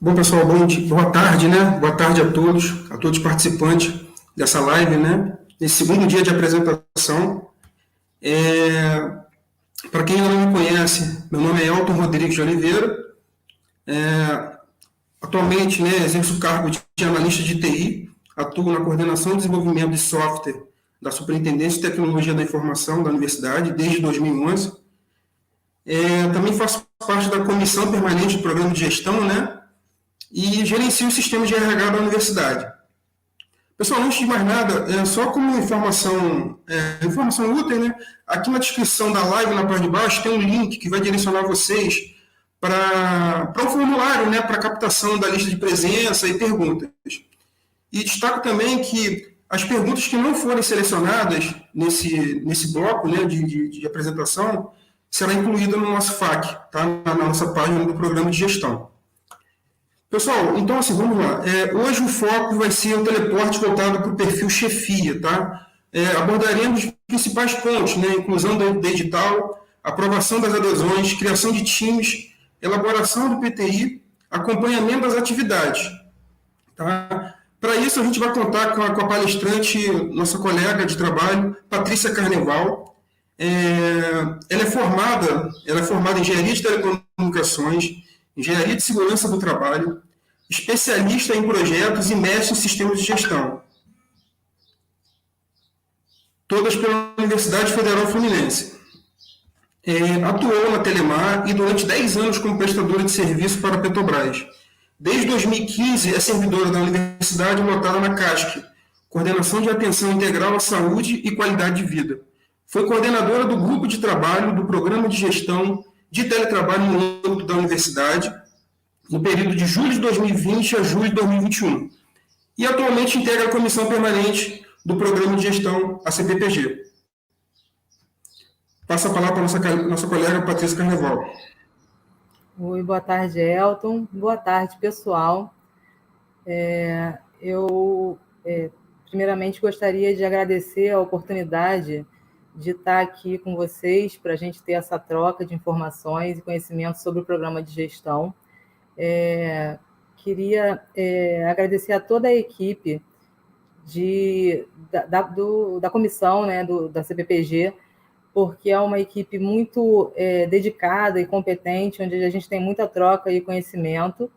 Bom, pessoal, boa tarde, né? Boa tarde a todos os participantes dessa live, né? Nesse segundo dia de apresentação. Para quem ainda não me conhece, meu nome é Elton Rodrigues de Oliveira. Atualmente, né, exerço o cargo de analista de TI, atuo na coordenação e desenvolvimento de software da Superintendência de Tecnologia da Informação da Universidade desde 2011. Também faço parte da comissão permanente do programa de gestão, né? E gerencio o sistema de RH da universidade. Pessoal, antes de mais nada, só como informação útil, né? Aqui na descrição da live, na parte de baixo, tem um link que vai direcionar vocês para o formulário, né? Para a captação da lista de presença e perguntas. E destaco também que as perguntas que não forem selecionadas nesse bloco, né, de apresentação será incluída no nosso FAQ, tá? Na nossa página do programa de gestão. Pessoal, então assim, vamos lá. Hoje o foco vai ser o teleporte voltado para o perfil chefia, tá? Abordaremos os principais pontos, né? Inclusão da edital, aprovação das adesões, criação de times, elaboração do PTI, acompanhamento das atividades, tá? Para isso a gente vai contar com a palestrante, nossa colega de trabalho, Patrícia Carneval. Ela é formada em engenharia de telecomunicações, engenharia de segurança do trabalho, especialista em projetos e mestre em sistemas de gestão. Todas pela Universidade Federal Fluminense. Atuou na Telemar e durante 10 anos como prestadora de serviço para a Petrobras. Desde 2015 é servidora da universidade lotada na CASC, Coordenação de Atenção Integral à Saúde e Qualidade de Vida. Foi coordenadora do grupo de trabalho do Programa de Gestão de Teletrabalho no âmbito da universidade, no período de julho de 2020 a julho de 2021. E atualmente integra a comissão permanente do Programa de Gestão, a CPPG. Passa a palavra para a nossa colega Patrícia Carneval. Oi, boa tarde, Elton. Boa tarde, pessoal. Primeiramente, gostaria de agradecer a oportunidade de estar aqui com vocês para a gente ter essa troca de informações e conhecimentos sobre o programa de gestão. Queria agradecer a toda a equipe da comissão, né, da CPPG, porque é uma equipe muito dedicada e competente, onde a gente tem muita troca e conhecimento.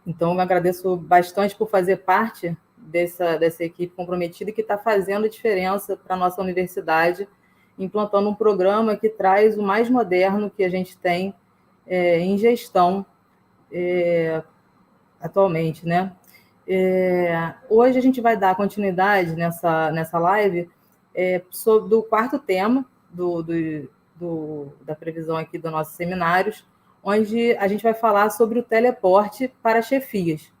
Então, eu agradeço bastante por fazer parte dessa equipe comprometida e que está fazendo diferença para a nossa universidade, implantando um programa que traz o mais moderno que a gente tem em gestão atualmente, né? Hoje a gente vai dar continuidade nessa live sobre o quarto tema da previsão aqui dos nossos seminários, onde a gente vai falar sobre o teleporte para chefias.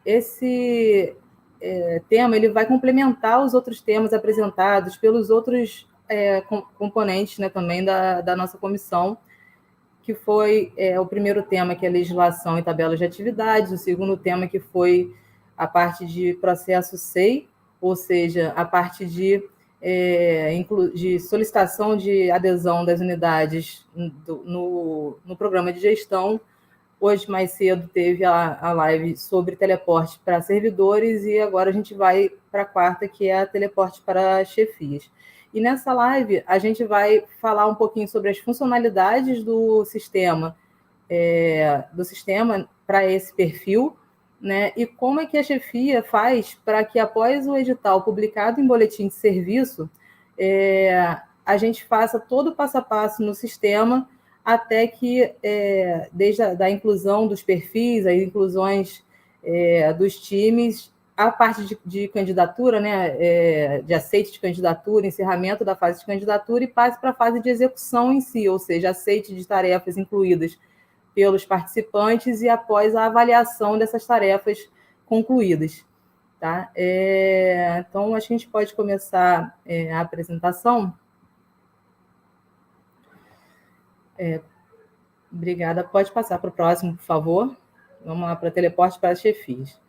Esse tema ele vai complementar os outros temas apresentados pelos outros componentes, né, também da nossa comissão, que foi o primeiro tema, que é legislação e tabelas de atividades, o segundo tema, que foi a parte de processo SEI, ou seja, a parte de solicitação de adesão das unidades no programa de gestão. Hoje, mais cedo, teve a live sobre teleporte para servidores e agora a gente vai para a quarta, que é a teleporte para chefias. E nessa live, a gente vai falar um pouquinho sobre as funcionalidades do sistema para esse perfil, né? E como é que a chefia faz para que, após o edital publicado em boletim de serviço, a gente faça todo o passo a passo no sistema, até que, desde a inclusão dos perfis, as inclusões dos times, a parte de candidatura, né, de aceite de candidatura, encerramento da fase de candidatura e passe para a fase de execução em si, ou seja, aceite de tarefas incluídas pelos participantes e após a avaliação dessas tarefas concluídas. Tá? Então, acho que a gente pode começar a apresentação. Obrigada. Pode passar para o próximo, por favor. Vamos lá para teleporte para chefias.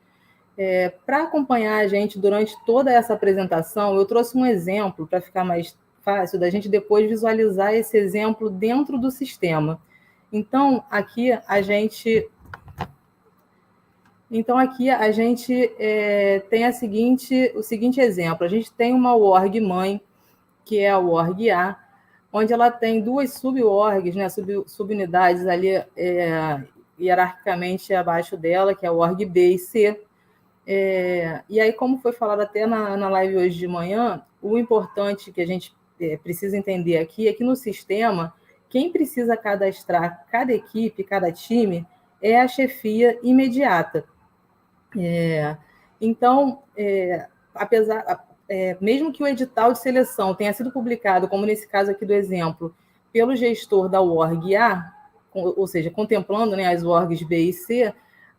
Para acompanhar a gente durante toda essa apresentação, eu trouxe um exemplo para ficar mais fácil da gente depois visualizar esse exemplo dentro do sistema. Então, aqui a gente tem o seguinte exemplo. A gente tem uma org mãe, que é a org A, onde ela tem duas sub-orgs, né, subunidades ali hierarquicamente abaixo dela, que é a org B e C. E aí, como foi falado até na live hoje de manhã, o importante que a gente precisa entender aqui é que no sistema, quem precisa cadastrar cada equipe, cada time, é a chefia imediata. Então, mesmo que o edital de seleção tenha sido publicado, como nesse caso aqui do exemplo, pelo gestor da org A, ou seja, contemplando, né, as orgs B e C,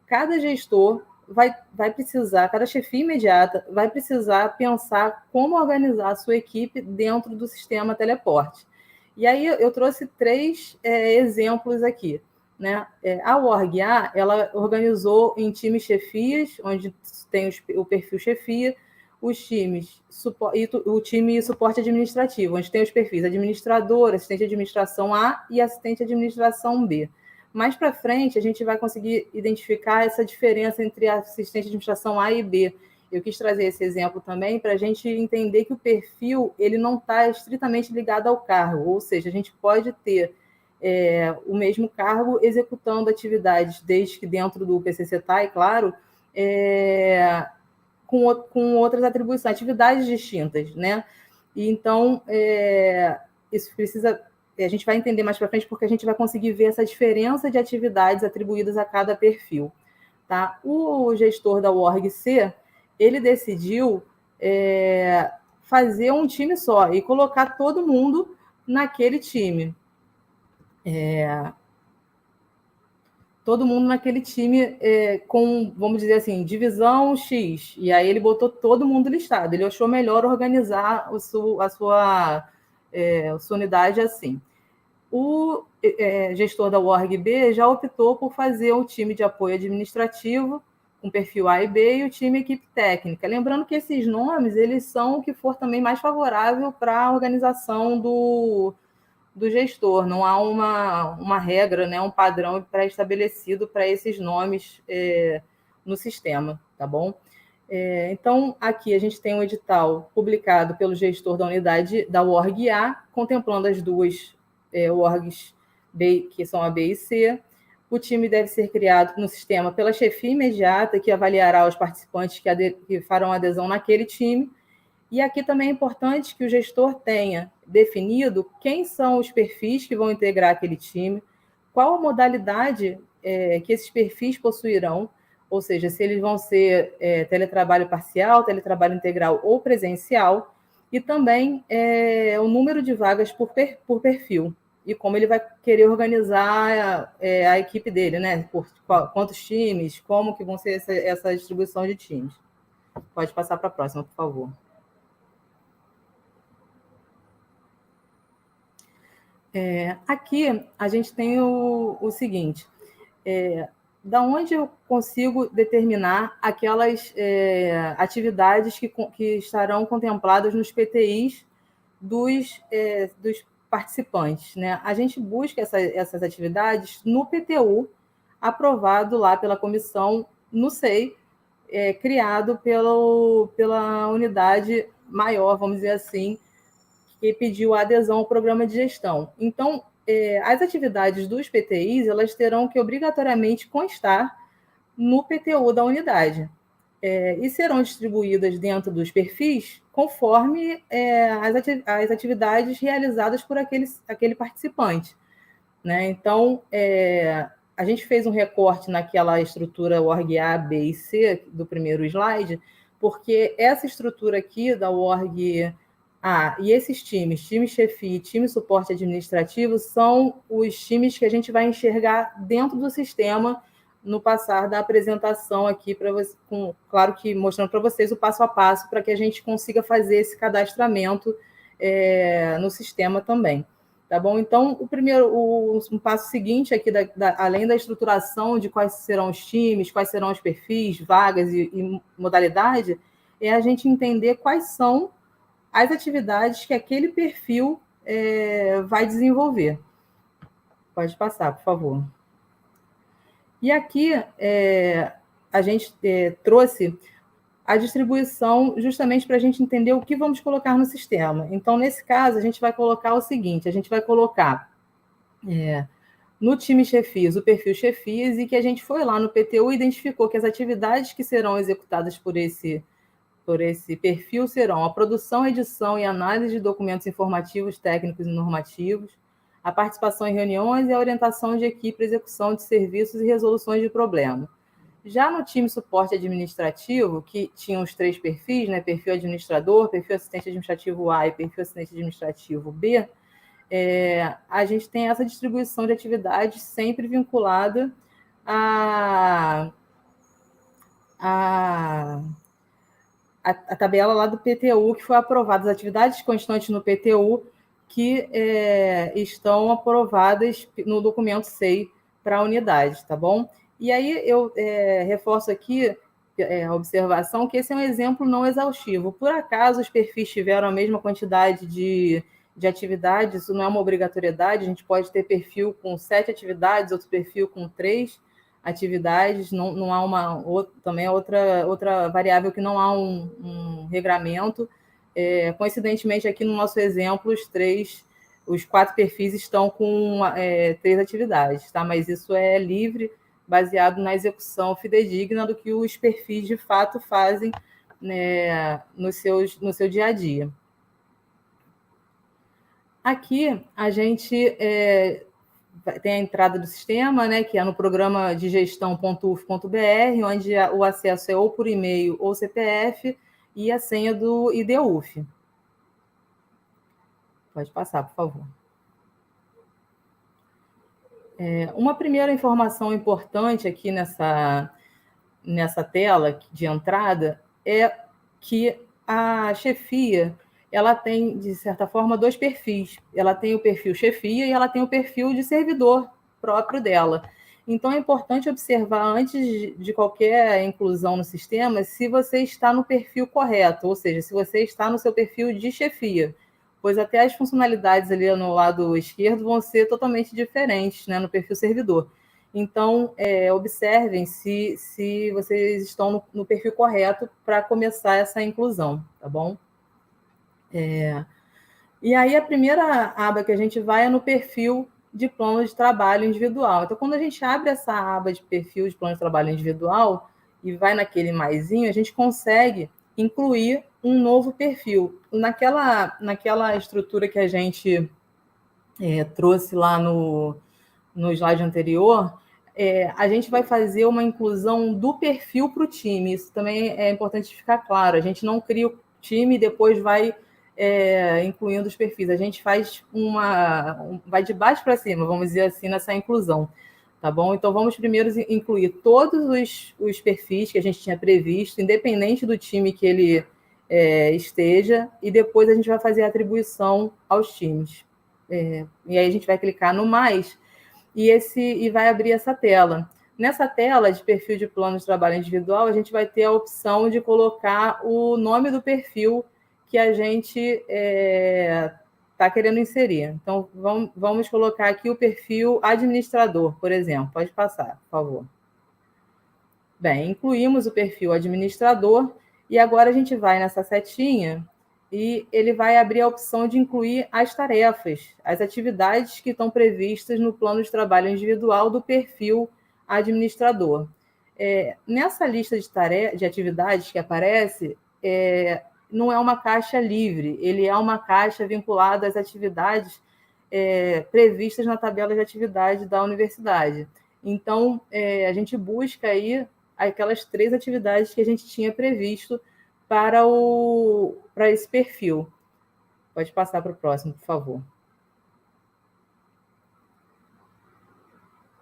cada gestor vai precisar, cada chefia imediata vai precisar pensar como organizar a sua equipe dentro do sistema teleporte. E aí eu trouxe 3 exemplos aqui. Né? A org A, ela organizou em times chefias, onde tem o perfil chefia, os times e o time suporte administrativo, onde tem os perfis administrador, assistente de administração A e assistente de administração B. Mais para frente, a gente vai conseguir identificar essa diferença entre a assistente de administração A e B. Eu quis trazer esse exemplo também para a gente entender que o perfil ele não está estritamente ligado ao cargo, ou seja, a gente pode ter o mesmo cargo executando atividades, desde que dentro do PCCTA, claro, com outras atribuições, atividades distintas, né? E então, isso precisa... A gente vai entender mais para frente porque a gente vai conseguir ver essa diferença de atividades atribuídas a cada perfil. Tá? O gestor da org C, ele decidiu fazer um time só e colocar todo mundo naquele time. Todo mundo naquele time com, vamos dizer assim, divisão X. E aí ele botou todo mundo listado. Ele achou melhor organizar a sua unidade assim. O gestor da org B já optou por fazer um time de apoio administrativo com perfil A e B e o time equipe técnica. Lembrando que esses nomes, eles são o que for também mais favorável para a organização do gestor. Não há uma regra, né, um padrão pré-estabelecido para esses nomes no sistema, tá bom? Então, aqui a gente tem um edital publicado pelo gestor da unidade da org A, contemplando as duas orgs B, que são a B e C. O time deve ser criado no sistema pela chefia imediata, que avaliará os participantes que farão adesão naquele time. E aqui também é importante que o gestor tenha definido quem são os perfis que vão integrar aquele time, qual a modalidade que esses perfis possuirão, ou seja, se eles vão ser teletrabalho parcial, teletrabalho integral ou presencial, e também o número de vagas por perfil, e como ele vai querer organizar a equipe dele, né? Por quantos times, como que vão ser essa distribuição de times. Pode passar para a próxima, por favor. Aqui a gente tem o seguinte, da onde eu consigo determinar aquelas atividades que estarão contempladas nos PTIs dos participantes, né? A gente busca essas atividades no PTU, aprovado lá pela comissão no SEI, criado pela unidade maior, vamos dizer assim, que pediu a adesão ao programa de gestão. Então, as atividades dos PTIs, elas terão que obrigatoriamente constar no PTU da unidade. E serão distribuídas dentro dos perfis conforme as atividades realizadas por aquele participante. Né? Então, a gente fez um recorte naquela estrutura org A, B e C do primeiro slide, porque essa estrutura aqui da org A e esses times, time chefia e time suporte administrativo, são os times que a gente vai enxergar dentro do sistema no passar da apresentação aqui, claro que mostrando para vocês o passo a passo para que a gente consiga fazer esse cadastramento no sistema também. Tá bom? Então, um passo seguinte aqui, além da estruturação de quais serão os times, quais serão os perfis, vagas e modalidade, é a gente entender quais são as atividades que aquele perfil vai desenvolver. Pode passar, por favor. E aqui a gente trouxe a distribuição justamente para a gente entender o que vamos colocar no sistema. Então, nesse caso, a gente vai colocar o seguinte, a gente vai colocar no time chefias, o perfil chefias, e que a gente foi lá no PTU e identificou que as atividades que serão executadas por esse perfil serão a produção, edição e análise de documentos informativos, técnicos e normativos, a participação em reuniões e a orientação de equipe, execução de serviços e resoluções de problemas. Já no time suporte administrativo, que tinha os 3 perfis, né, perfil administrador, perfil assistente administrativo A e perfil assistente administrativo B, a gente tem essa distribuição de atividades sempre vinculada a tabela lá do PTU, que foi aprovada, as atividades constantes no PTU que estão aprovadas no documento SEI para a unidade, tá bom? E aí eu reforço aqui a observação que esse é um exemplo não exaustivo. Por acaso os perfis tiveram a mesma quantidade de atividades, isso não é uma obrigatoriedade, a gente pode ter perfil com 7 atividades, outro perfil com 3 atividades, não há também é outra variável que não há um regramento. Coincidentemente, aqui no nosso exemplo, os 4 perfis estão com 3 atividades, tá? Mas isso é livre, baseado na execução fidedigna do que os perfis de fato fazem, né, no seu dia a dia. Aqui a gente tem a entrada do sistema, né, que é no programa de gestão.uf.br, onde o acesso é ou por e-mail ou CPF, e a senha do IDUF. Pode passar, por favor. Uma primeira informação importante aqui nessa tela de entrada é que a chefia ela tem, de certa forma, 2 perfis. Ela tem o perfil chefia e ela tem o perfil de servidor próprio dela. Então, é importante observar, antes de qualquer inclusão no sistema, se você está no perfil correto, ou seja, se você está no seu perfil de chefia, pois até as funcionalidades ali no lado esquerdo vão ser totalmente diferentes, né, no perfil servidor. Então, observem se vocês estão no perfil correto para começar essa inclusão, tá bom? E aí, a primeira aba que a gente vai é no perfil de plano de trabalho individual. Então, quando a gente abre essa aba de perfil de plano de trabalho individual e vai naquele maisinho, a gente consegue incluir um novo perfil. Naquela estrutura que a gente trouxe lá no slide anterior, a gente vai fazer uma inclusão do perfil para o time. Isso também é importante ficar claro. A gente não cria o time e depois vai incluindo os perfis. A gente faz vai de baixo para cima, vamos dizer assim, nessa inclusão. Tá bom? Então, vamos primeiro incluir todos os perfis que a gente tinha previsto, independente do time que ele esteja, e depois a gente vai fazer a atribuição aos times. E aí a gente vai clicar no mais e vai abrir essa tela. Nessa tela de perfil de plano de trabalho individual, a gente vai ter a opção de colocar o nome do perfil que a gente está querendo inserir. Então, vamos colocar aqui o perfil administrador, por exemplo. Pode passar, por favor. Bem, incluímos o perfil administrador e agora a gente vai nessa setinha e ele vai abrir a opção de incluir as tarefas, as atividades que estão previstas no plano de trabalho individual do perfil administrador. Nessa lista de atividades que aparece, não é uma caixa livre, ele é uma caixa vinculada às atividades previstas na tabela de atividade da universidade. Então, a gente busca aí aquelas 3 atividades que a gente tinha previsto para esse perfil. Pode passar para o próximo, por favor.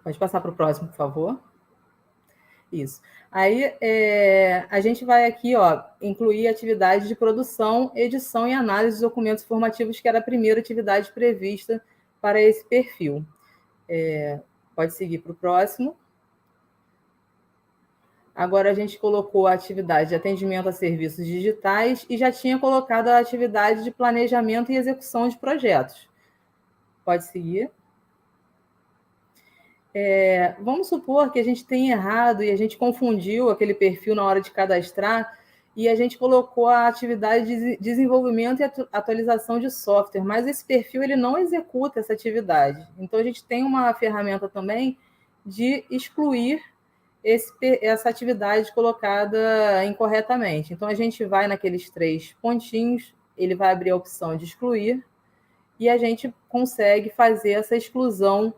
Pode passar para o próximo, por favor. Isso. Aí, a gente vai aqui, incluir atividades de produção, edição e análise de documentos informativos, que era a primeira atividade prevista para esse perfil. Pode seguir para o próximo. Agora a gente colocou a atividade de atendimento a serviços digitais e já tinha colocado a atividade de planejamento e execução de projetos. Pode seguir. Vamos supor que a gente tenha errado e a gente confundiu aquele perfil na hora de cadastrar e a gente colocou a atividade de desenvolvimento e atualização de software, mas esse perfil ele não executa essa atividade. Então, a gente tem uma ferramenta também de excluir essa atividade colocada incorretamente. Então, a gente vai naqueles 3 pontinhos, ele vai abrir a opção de excluir e a gente consegue fazer essa exclusão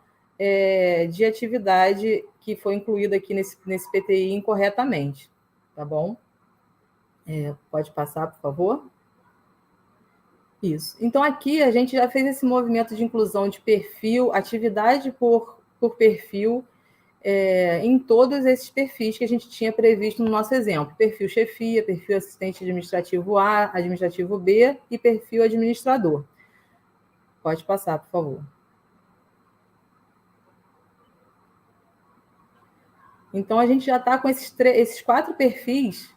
de atividade que foi incluída aqui nesse PTI incorretamente, tá bom? Pode passar, por favor? Isso. Então, aqui a gente já fez esse movimento de inclusão de perfil, atividade por perfil, em todos esses perfis que a gente tinha previsto no nosso exemplo. Perfil chefia, perfil assistente administrativo A, administrativo B e perfil administrador. Pode passar, por favor. Então, a gente já está com esses 4 perfis,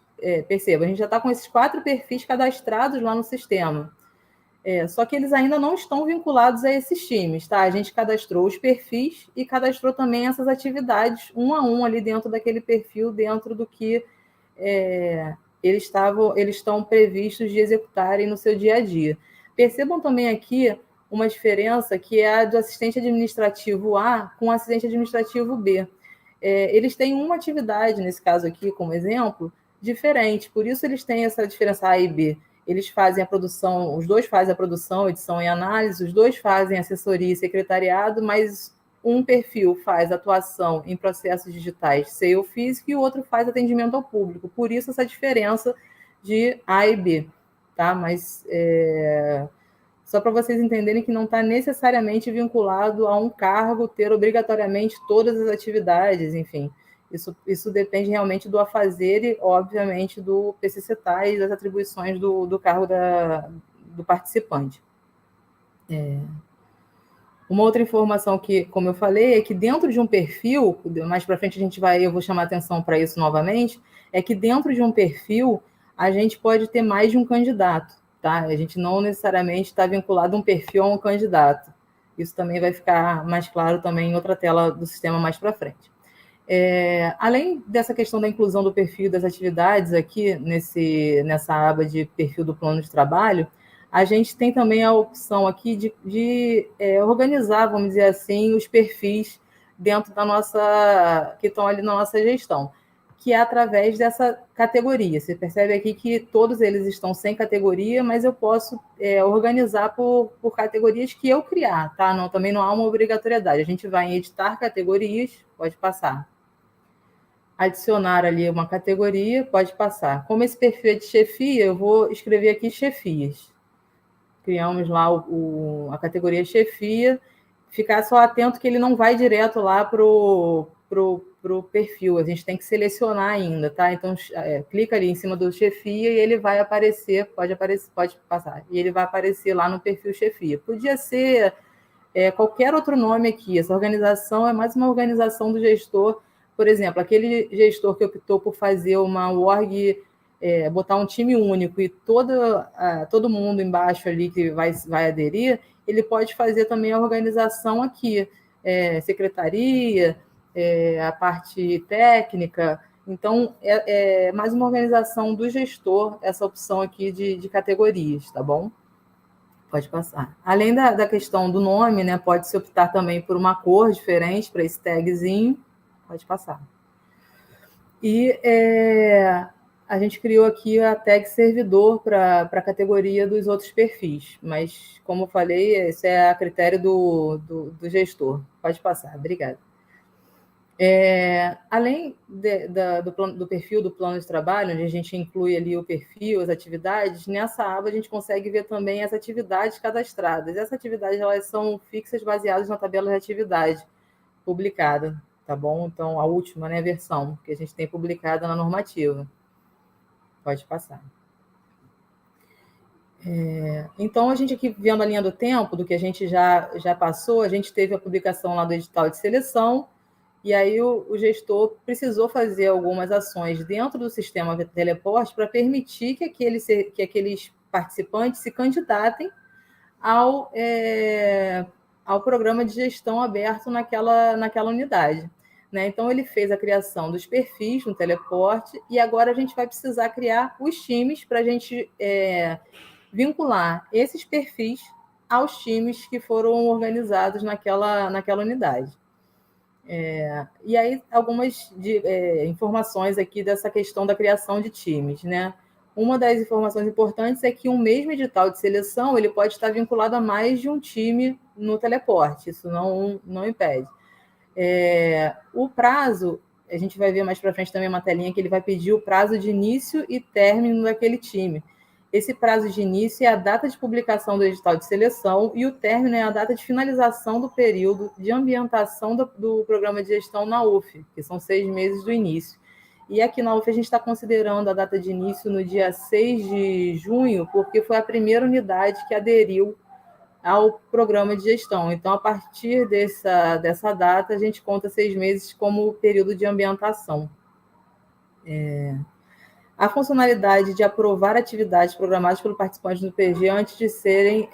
perceba, a gente já está com esses 4 perfis cadastrados lá no sistema. Só que eles ainda não estão vinculados a esses times, tá? A gente cadastrou os perfis e cadastrou também essas atividades, um a um, ali dentro daquele perfil, dentro do que eles estão previstos de executarem no seu dia a dia. Percebam também aqui uma diferença que é a do assistente administrativo A com o assistente administrativo B. Eles têm uma atividade, nesse caso aqui, como exemplo, diferente. Por isso eles têm essa diferença A e B. Eles fazem a produção, os dois fazem a produção, edição e análise, os dois fazem assessoria e secretariado, mas um perfil faz atuação em processos digitais, SEO físico, e o outro faz atendimento ao público. Por isso essa diferença de A e B, tá? Mas só para vocês entenderem que não está necessariamente vinculado a um cargo ter obrigatoriamente todas as atividades, enfim. Isso depende realmente do afazer e, obviamente, do PCCTA e das atribuições do cargo do participante. Uma outra informação que, como eu falei, é que dentro de um perfil, mais para frente eu vou chamar atenção para isso novamente, é que dentro de um perfil a gente pode ter mais de um candidato. Tá? A gente não necessariamente está vinculado um perfil a um candidato. Isso também vai ficar mais claro também em outra tela do sistema mais para frente. Além dessa questão da inclusão do perfil das atividades aqui nessa aba de perfil do plano de trabalho, a gente tem também a opção aqui de organizar, vamos dizer assim, os perfis dentro que estão ali na nossa gestão, que é através dessa categoria. Você percebe aqui que todos eles estão sem categoria, mas eu posso organizar por categorias que eu criar, tá? Também não há uma obrigatoriedade. A gente vai em editar categorias, pode passar. Adicionar ali uma categoria, pode passar. Como esse perfil é de chefia, eu vou escrever aqui chefias. Criamos lá a categoria chefia. Ficar só atento que ele não vai direto lá para o perfil, a gente tem que selecionar ainda, tá? Então, clica ali em cima do chefia e ele vai aparecer, pode passar, e ele vai aparecer lá no perfil chefia. Podia ser qualquer outro nome aqui, essa organização é mais uma organização do gestor, por exemplo, aquele gestor que optou por fazer uma org, botar um time único e todo mundo embaixo ali que vai aderir, ele pode fazer também a organização aqui, secretaria, a parte técnica. Então, é mais uma organização do gestor, essa opção aqui de categorias, tá bom? Pode passar. Além da questão do nome, né, pode-se optar também por uma cor diferente para esse tagzinho. Pode passar. E a gente criou aqui a tag servidor para a categoria dos outros perfis, mas, como eu falei, esse é a critério do gestor. Pode passar, obrigada. Além do perfil do plano de trabalho, onde a gente inclui ali o perfil, as atividades, nessa aba a gente consegue ver também as atividades cadastradas. Essas atividades elas são fixas baseadas na tabela de atividade publicada, tá bom? Então, a última, né, versão que a gente tem publicada na normativa. Pode passar. Então, a gente aqui, vendo a linha do tempo, do que a gente já passou, a gente teve a publicação lá do edital de seleção, e aí o gestor precisou fazer algumas ações dentro do sistema Teleporte para permitir que aqueles participantes se candidatem ao programa de gestão aberto naquela unidade. Né? Então, ele fez a criação dos perfis no Teleporte e agora a gente vai precisar criar os times para a gente vincular esses perfis aos times que foram organizados naquela unidade. E aí, algumas informações aqui dessa questão da criação de times, né? Uma das informações importantes é que um mesmo edital de seleção ele pode estar vinculado a mais de um time no Teleporte, isso não impede. O prazo, a gente vai ver mais para frente também uma telinha que ele vai pedir o prazo de início e término daquele time. Esse prazo de início é a data de publicação do edital de seleção e o término é a data de finalização do período de ambientação do programa de gestão na UF, que são 6 meses do início. E aqui na UF a gente está considerando a data de início no dia 6 de junho, porque foi a primeira unidade que aderiu ao programa de gestão. Então, a partir dessa data, a gente conta 6 meses como período de ambientação. A funcionalidade de aprovar atividades programadas pelo participante do PG antes de serem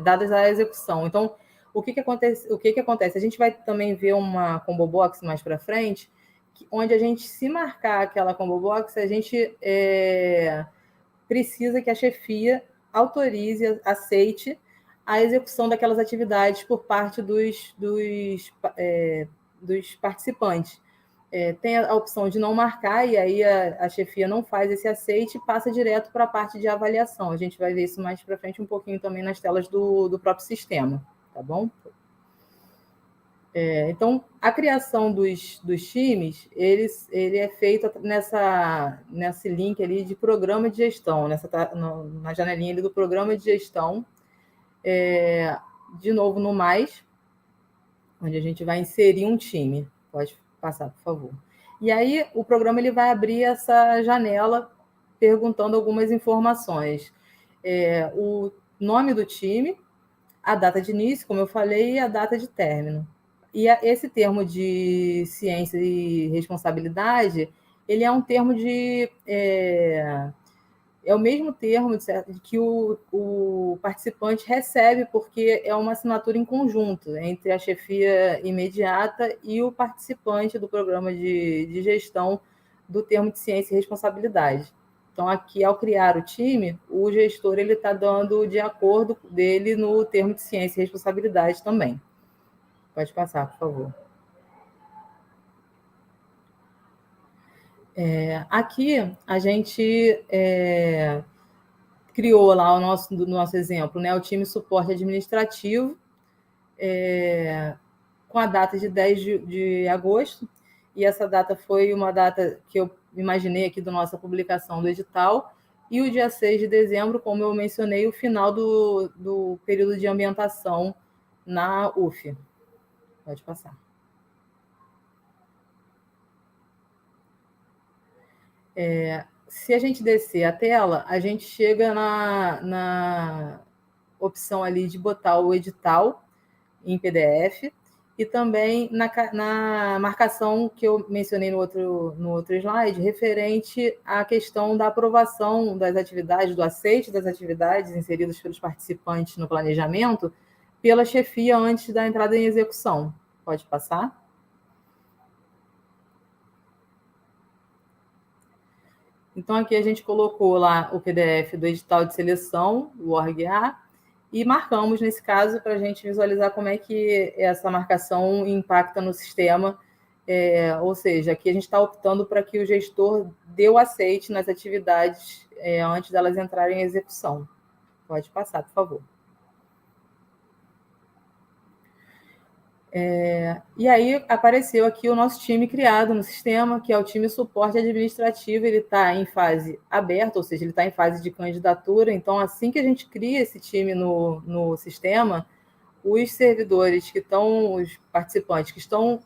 dadas à execução. Então, o que acontece? A gente vai também ver uma combo box mais para frente, onde a gente, se marcar aquela combo box, a gente precisa que a chefia autorize, aceite a execução daquelas atividades por parte dos participantes. Tem a opção de não marcar, e aí a chefia não faz esse aceite e passa direto para a parte de avaliação. A gente vai ver isso mais para frente um pouquinho também nas telas do próprio sistema, tá bom? Então, a criação dos times, ele é feito nesse link ali de programa de gestão, na janelinha ali do programa de gestão, de novo no mais, onde a gente vai inserir um time. Pode passar, por favor. E aí, o programa ele vai abrir essa janela perguntando algumas informações. O nome do time, a data de início, como eu falei, e a data de término. E esse termo de ciência e responsabilidade, ele é um termo é o mesmo termo que o participante recebe, porque é uma assinatura em conjunto entre a chefia imediata e o participante do programa de gestão do termo de ciência e responsabilidade. Então, aqui, ao criar o time, o gestor está dando de acordo dele no termo de ciência e responsabilidade também. Pode passar, por favor. Aqui, a gente criou lá no nosso exemplo, né, o time suporte administrativo, com a data de 10 de agosto, e essa data foi uma data que eu imaginei aqui da nossa publicação do edital, e o dia 6 de dezembro, como eu mencionei, o final do período de ambientação na UF. Pode passar. Se a gente descer a tela, a gente chega na opção ali de botar o edital em PDF e também na marcação que eu mencionei no outro slide, referente à questão da aprovação das atividades, do aceite das atividades inseridas pelos participantes no planejamento pela chefia antes da entrada em execução. Pode passar? Então, aqui a gente colocou lá o PDF do edital de seleção, o ORG-A, e marcamos, nesse caso, para a gente visualizar como é que essa marcação impacta no sistema. Ou seja, aqui a gente está optando para que o gestor dê o aceite nas atividades antes delas entrarem em execução. Pode passar, por favor. E aí apareceu aqui o nosso time criado no sistema, que é o time suporte administrativo. Ele está em fase aberta, ou seja, ele está em fase de candidatura. Então, assim que a gente cria esse time no sistema, os servidores que estão, os participantes que estão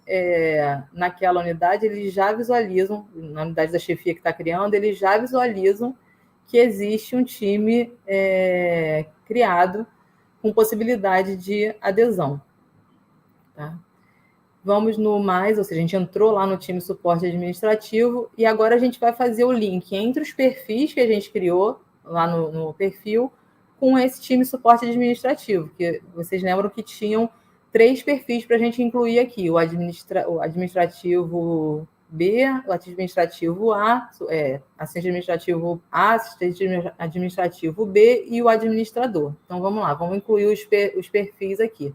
naquela unidade, eles já visualizam, na unidade da chefia que está criando, eles já visualizam que existe um time criado com possibilidade de adesão. Tá? Vamos no mais, ou seja, a gente entrou lá no time suporte administrativo e agora a gente vai fazer o link entre os perfis que a gente criou lá no perfil com esse time suporte administrativo, que vocês lembram que tinham 3 perfis para a gente incluir aqui, o administrativo B, o administrativo A, assistente administrativo A, assistente administrativo B e o administrador. Então, vamos lá, vamos incluir os perfis aqui.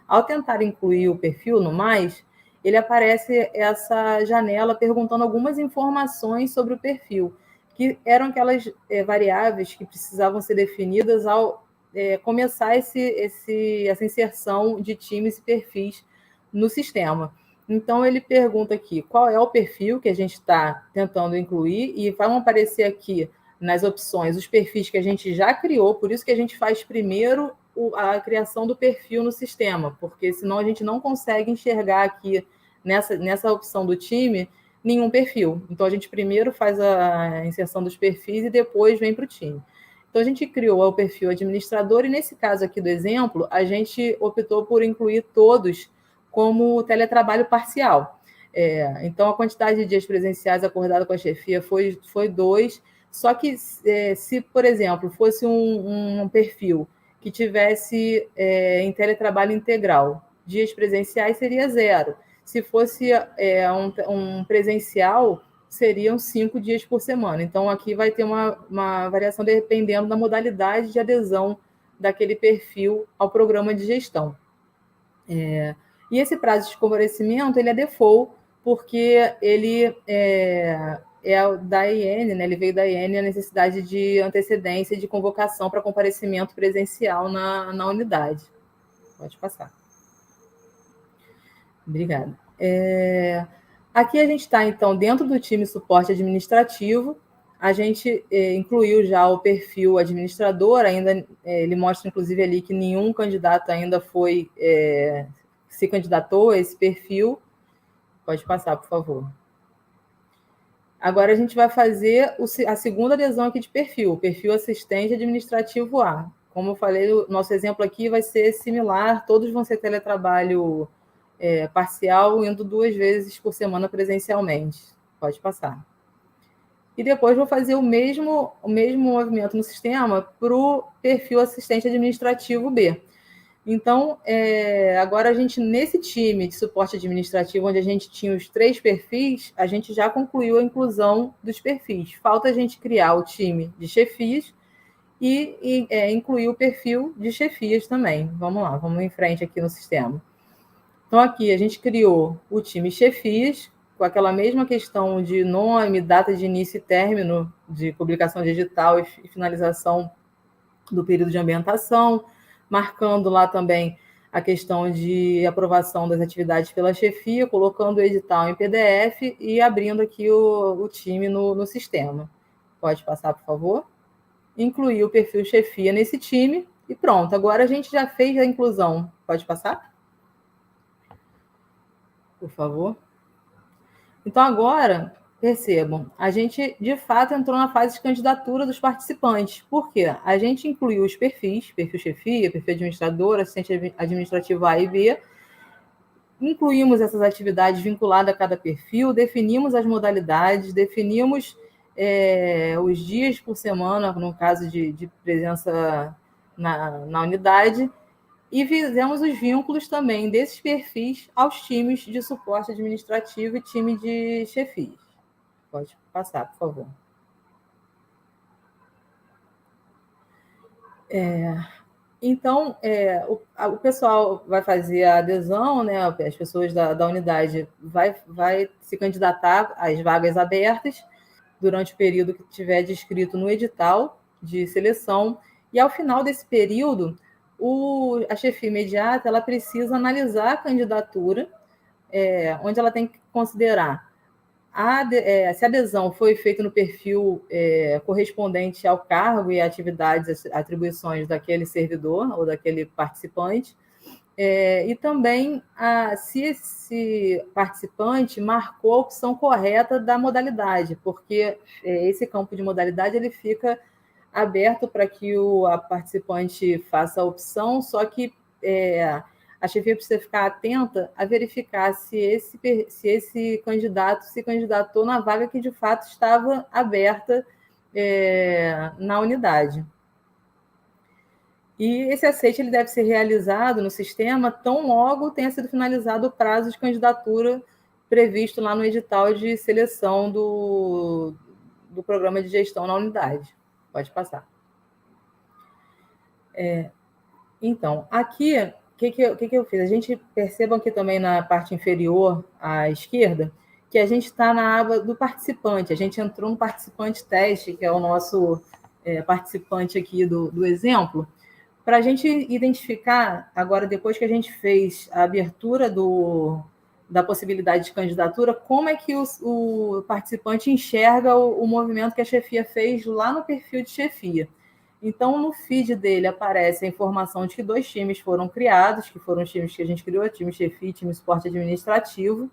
Ao tentar incluir o perfil no mais, ele aparece essa janela perguntando algumas informações sobre o perfil, que eram aquelas variáveis que precisavam ser definidas ao começar essa inserção de times e perfis no sistema. Então, ele pergunta aqui qual é o perfil que a gente está tentando incluir e vão aparecer aqui nas opções os perfis que a gente já criou, por isso que a gente faz primeiro a criação do perfil no sistema, porque senão a gente não consegue enxergar aqui nessa opção do time nenhum perfil. Então, a gente primeiro faz a inserção dos perfis e depois vem para o time. Então, a gente criou o perfil administrador e, nesse caso aqui do exemplo, a gente optou por incluir todos como teletrabalho parcial. Então, a quantidade de dias presenciais acordada com a chefia foi 2, só que se, por exemplo, fosse um perfil que tivesse em teletrabalho integral, dias presenciais seria 0. Se fosse um presencial, seriam 5 dias por semana. Então, aqui vai ter uma variação dependendo da modalidade de adesão daquele perfil ao programa de gestão. E esse prazo de comparecimento, ele é default, porque ele é da IN, né? Ele veio da IN a necessidade de antecedência de convocação para comparecimento presencial na unidade. Pode passar. Obrigada. Aqui a gente está, então, dentro do time suporte administrativo, a gente incluiu já o perfil administrador, ainda ele mostra, inclusive, ali que nenhum candidato ainda se candidatou a esse perfil. Pode passar, por favor. Agora a gente vai fazer a segunda adesão aqui de perfil, o perfil assistente administrativo A. Como eu falei, o nosso exemplo aqui vai ser similar, todos vão ser teletrabalho parcial, indo 2 vezes por semana presencialmente. Pode passar. E depois vou fazer o mesmo movimento no sistema para o perfil assistente administrativo B. Então, agora a gente, nesse time de suporte administrativo, onde a gente tinha os 3 perfis, a gente já concluiu a inclusão dos perfis. Falta a gente criar o time de chefias e incluir o perfil de chefias também. Vamos lá, vamos em frente aqui no sistema. Então, aqui a gente criou o time chefias, com aquela mesma questão de nome, data de início e término de publicação digital e finalização do período de ambientação, marcando lá também a questão de aprovação das atividades pela chefia, colocando o edital em PDF e abrindo aqui o time no sistema. Pode passar, por favor? Incluir o perfil chefia nesse time e pronto. Agora a gente já fez a inclusão. Pode passar? Por favor. Então, agora, percebam, a gente, de fato, entrou na fase de candidatura dos participantes. Por quê? A gente incluiu os perfis, perfil chefia, perfil administrador, assistente administrativo A e B, incluímos essas atividades vinculadas a cada perfil, definimos as modalidades, definimos os dias por semana, no caso de presença na unidade, e fizemos os vínculos também desses perfis aos times de suporte administrativo e time de chefias. Pode passar, por favor. Então, o pessoal vai fazer a adesão, né? As pessoas da unidade vai se candidatar às vagas abertas durante o período que tiver descrito no edital de seleção, e ao final desse período, a chefia imediata ela precisa analisar a candidatura, onde ela tem que considerar se a adesão foi feita no perfil correspondente ao cargo e atividades, atribuições daquele servidor ou daquele participante, E também se esse participante marcou a opção correta da modalidade, porque esse campo de modalidade ele fica aberto para que a participante faça a opção, só que a chefia precisa ficar atenta a verificar se esse candidato se candidatou na vaga que de fato estava aberta na unidade. E esse aceite ele deve ser realizado no sistema tão logo tenha sido finalizado o prazo de candidatura previsto lá no edital de seleção do programa de gestão na unidade. Pode passar. Então, aqui, o que eu fiz? A gente perceba aqui também na parte inferior à esquerda que a gente está na aba do participante. A gente entrou no participante teste, que é o nosso participante aqui do exemplo, para a gente identificar, agora, depois que a gente fez a abertura da possibilidade de candidatura, como é que o participante enxerga o movimento que a chefia fez lá no perfil de chefia. Então, no feed dele aparece a informação de que 2 times foram criados, que foram os times que a gente criou, time chefia e time suporte administrativo.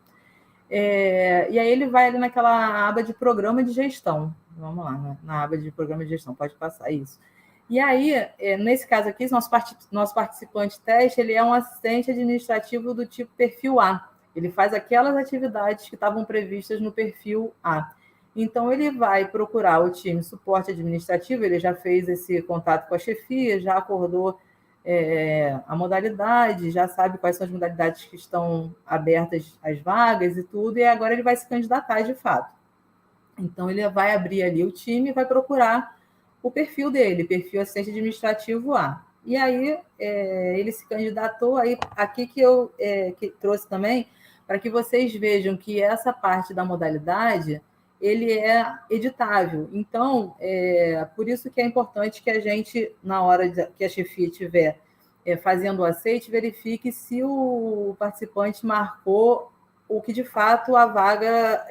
E aí ele vai ali naquela aba de programa de gestão. Vamos lá, na aba de programa de gestão, pode passar isso. E aí, nesse caso aqui, nosso participante teste, ele é um assistente administrativo do tipo perfil A. Ele faz aquelas atividades que estavam previstas no perfil A. Então, ele vai procurar o time suporte administrativo, ele já fez esse contato com a chefia, já acordou a modalidade, já sabe quais são as modalidades que estão abertas às vagas e tudo, e agora ele vai se candidatar de fato. Então, ele vai abrir ali o time e vai procurar o perfil dele, perfil assistente administrativo A. E aí, ele se candidatou, aí aqui que eu que trouxe também, para que vocês vejam que essa parte da modalidade, ele é editável. Então, por isso que é importante que a gente, na hora que a chefia estiver fazendo o aceite, verifique se o participante marcou o que, de fato, a vaga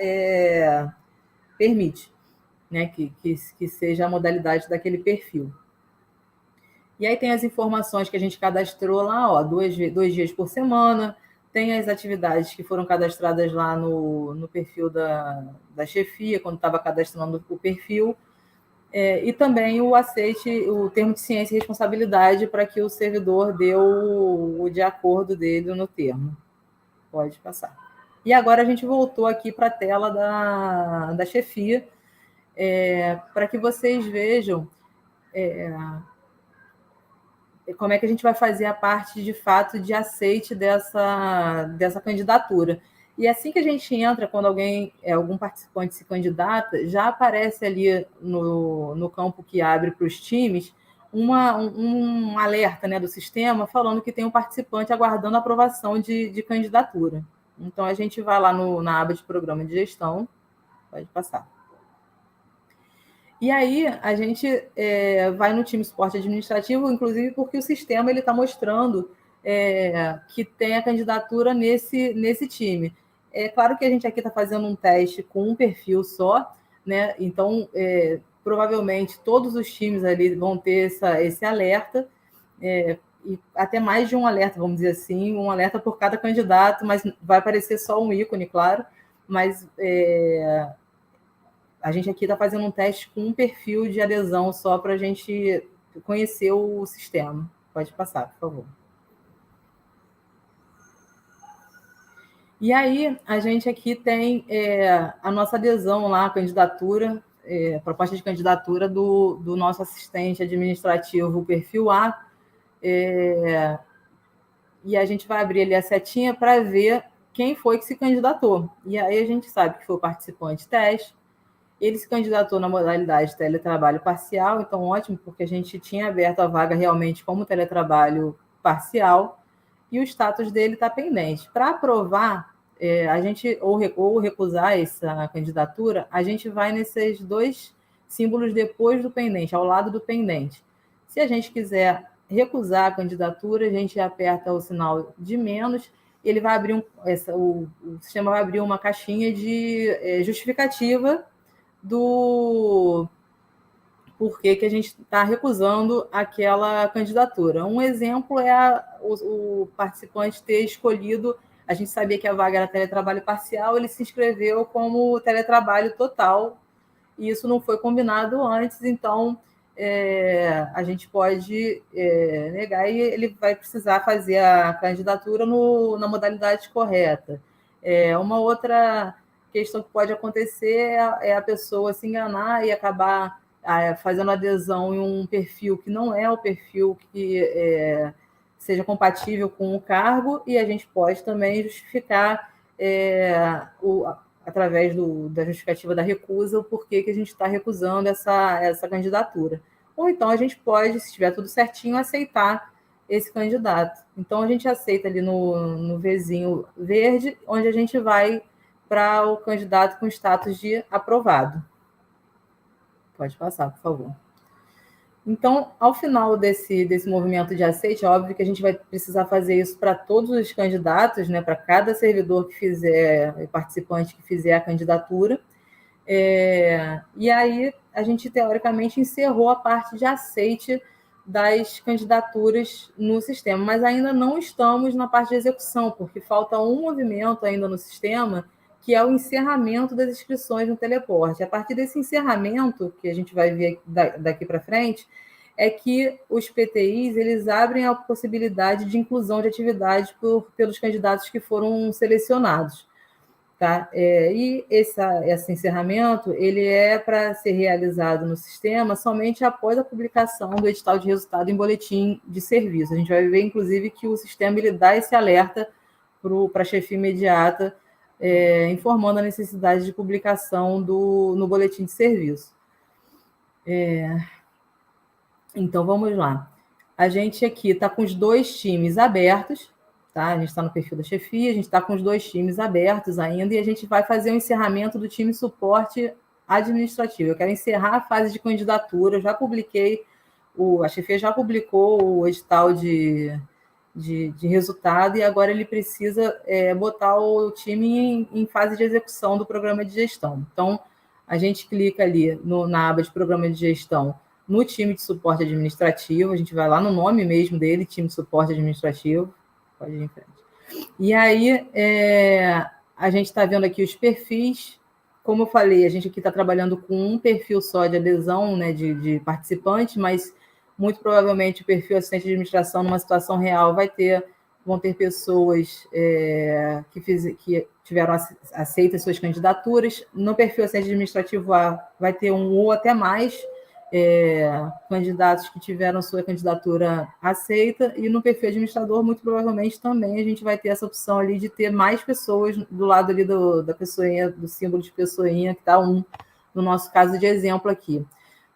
permite, né? Que seja a modalidade daquele perfil. E aí tem as informações que a gente cadastrou lá, ó, 2 dias por semana, tem as atividades que foram cadastradas lá no perfil da chefia, quando estava cadastrando o perfil, e também o aceite, o termo de ciência e responsabilidade para que o servidor dê o de acordo dele no termo. Pode passar. E agora a gente voltou aqui para a tela da chefia, para que vocês vejam como é que a gente vai fazer a parte, de fato, de aceite dessa candidatura. E assim que a gente entra, quando algum participante se candidata, já aparece ali no campo que abre para os times um alerta, né, do sistema falando que tem um participante aguardando a aprovação de candidatura. Então, a gente vai lá na aba de programa de gestão, pode passar. E aí, a gente vai no time suporte administrativo, inclusive porque o sistema está mostrando que tem a candidatura nesse time. É claro que a gente aqui está fazendo um teste com um perfil só, né? Então, provavelmente, todos os times ali vão ter esse alerta, e até mais de um alerta, vamos dizer assim, um alerta por cada candidato, mas vai aparecer só um ícone, claro, mas a gente aqui está fazendo um teste com um perfil de adesão só para a gente conhecer o sistema. Pode passar, por favor. E aí, a gente aqui tem a nossa adesão lá, a candidatura, proposta de candidatura do nosso assistente administrativo, perfil A, e a gente vai abrir ali a setinha para ver quem foi que se candidatou. E aí a gente sabe que foi o participante teste. Ele se candidatou na modalidade de teletrabalho parcial, então ótimo, porque a gente tinha aberto a vaga realmente como teletrabalho parcial, e o status dele está pendente. Para aprovar, a gente ou recusar essa candidatura, a gente vai nesses 2 símbolos depois do pendente, ao lado do pendente. Se a gente quiser recusar a candidatura, a gente aperta o sinal de menos, ele vai abrir o sistema vai abrir uma caixinha de justificativa por que a gente está recusando aquela candidatura. Um exemplo é o participante ter escolhido, a gente sabia que a vaga era teletrabalho parcial, ele se inscreveu como teletrabalho total, e isso não foi combinado antes, então a gente pode negar e ele vai precisar fazer a candidatura na modalidade correta. Uma outra questão que pode acontecer é a pessoa se enganar e acabar fazendo adesão em um perfil que não é o perfil que seja compatível com o cargo, e a gente pode também justificar através da justificativa da recusa, o porquê que a gente está recusando essa candidatura. Ou então a gente pode, se estiver tudo certinho, aceitar esse candidato. Então a gente aceita ali no Vzinho verde, onde a gente vai para o candidato com status de aprovado. Pode passar, por favor. Então, ao final desse movimento de aceite, é óbvio que a gente vai precisar fazer isso para todos os candidatos, né, para cada servidor que fizer, participante que fizer a candidatura. E aí, a gente, teoricamente, encerrou a parte de aceite das candidaturas no sistema, mas ainda não estamos na parte de execução, porque falta um movimento ainda no sistema, que é o encerramento das inscrições no teleporte. A partir desse encerramento, que a gente vai ver daqui para frente, é que os PTIs eles abrem a possibilidade de inclusão de atividades pelos candidatos que foram selecionados. Tá? E esse encerramento ele é para ser realizado no sistema somente após a publicação do edital de resultado em boletim de serviço. A gente vai ver, inclusive, que o sistema ele dá esse alerta para a chefia imediata, informando a necessidade de publicação no boletim de serviço. Então, vamos lá. A gente aqui está com os 2 times abertos, tá? A gente está no perfil da chefia, a gente está com os 2 times abertos ainda, e a gente vai fazer o encerramento do time suporte administrativo. Eu quero encerrar a fase de candidatura, eu já publiquei, a chefia já publicou o edital de resultado, e agora ele precisa botar o time em fase de execução do programa de gestão. Então, a gente clica ali na aba de programa de gestão, no time de suporte administrativo, a gente vai lá no nome mesmo dele, time de suporte administrativo, pode ir em frente. E aí, a gente está vendo aqui os perfis. Como eu falei, a gente aqui está trabalhando com um perfil só de adesão, né, de participante, mas muito provavelmente o perfil assistente de administração, numa situação real, vão ter pessoas que tiveram aceitas suas candidaturas. No perfil assistente administrativo A, vai ter um ou até mais candidatos que tiveram sua candidatura aceita, e no perfil administrador, muito provavelmente também a gente vai ter essa opção ali de ter mais pessoas do lado ali da pessoinha, do símbolo de pessoinha, que está no nosso caso de exemplo aqui.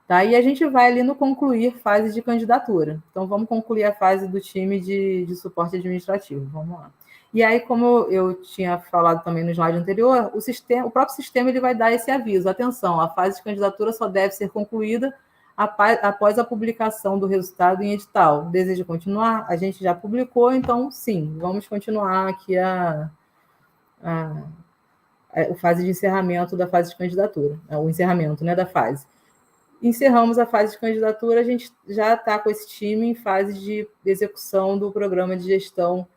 Tá? E a gente vai ali no concluir fase de candidatura. Então, vamos concluir a fase do time de suporte administrativo. Vamos lá. E aí, como eu tinha falado também no slide anterior, o próprio sistema ele vai dar esse aviso. Atenção, a fase de candidatura só deve ser concluída após a publicação do resultado em edital. Deseja continuar? A gente já publicou, então, sim, vamos continuar aqui a fase de encerramento da fase de candidatura, o encerramento, né, da fase. Encerramos a fase de candidatura, a gente já está com esse time em fase de execução do programa de gestão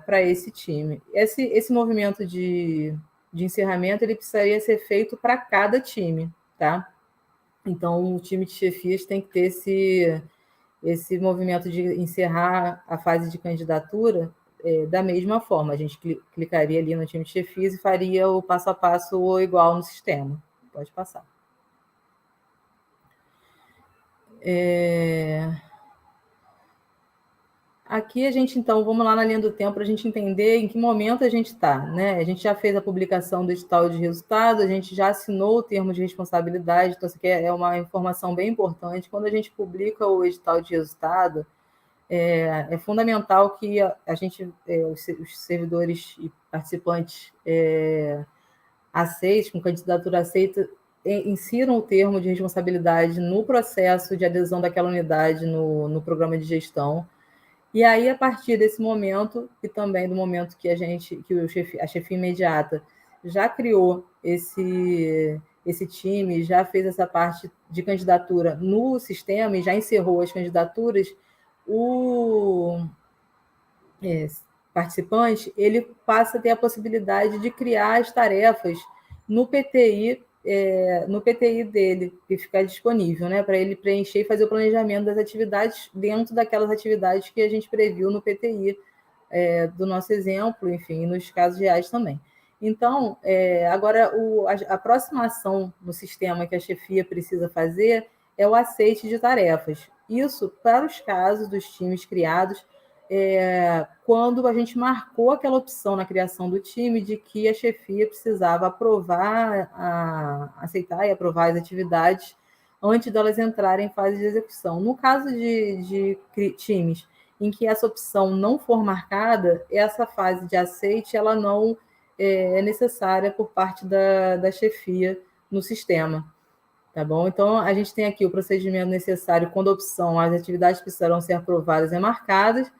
para esse time. Esse movimento de encerramento ele precisaria ser feito para cada time, tá? Então, o time de chefias tem que ter esse movimento de encerrar a fase de candidatura da mesma forma. A gente clicaria ali no time de chefias e faria o passo a passo igual no sistema. Pode passar. Aqui a gente, então, vamos lá na linha do tempo para a gente entender em que momento a gente está, né? A gente já fez a publicação do edital de resultado, a gente já assinou o termo de responsabilidade, então isso aqui é uma informação bem importante. Quando a gente publica o edital de resultado, é fundamental que a gente, os servidores e participantes aceitos, com candidatura aceita, insiram o termo de responsabilidade no processo de adesão daquela unidade no programa de gestão. E aí, a partir desse momento, e também do momento que a chefia imediata já criou esse time já fez essa parte de candidatura no sistema e já encerrou as candidaturas, o participante ele passa a ter a possibilidade de criar as tarefas no PTI, no PTI dele, que fica disponível, né, para ele preencher e fazer o planejamento das atividades dentro daquelas atividades que a gente previu no PTI, do nosso exemplo, enfim, nos casos reais também. Então, agora, a próxima ação no sistema que a chefia precisa fazer é o aceite de tarefas. Isso para os casos dos times criados, quando a gente marcou aquela opção na criação do time de que a chefia precisava aceitar e aprovar as atividades antes delas entrarem em fase de execução. No caso de times em que essa opção não for marcada, essa fase de aceite ela não é necessária por parte da chefia no sistema. Tá bom? Então, a gente tem aqui o procedimento necessário quando a opção, as atividades precisarão ser aprovadas e marcadas,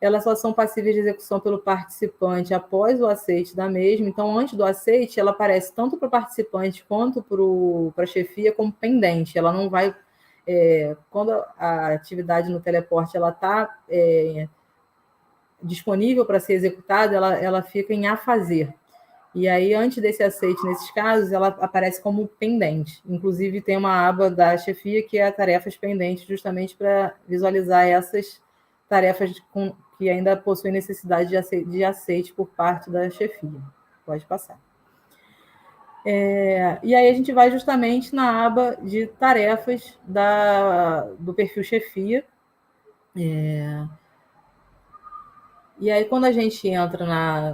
elas só são passíveis de execução pelo participante após o aceite da mesma. Então, antes do aceite, ela aparece tanto para o participante quanto para a chefia como pendente. Ela não vai... quando a atividade no teleporte está disponível para ser executada, ela fica em a fazer. E aí, antes desse aceite, nesses casos, ela aparece como pendente. Inclusive, tem uma aba da chefia que é tarefas pendentes, justamente para visualizar essas tarefas que ainda possuem necessidade de aceite por parte da chefia. Pode passar. E aí a gente vai justamente na aba de tarefas do perfil chefia. E aí, quando a gente entra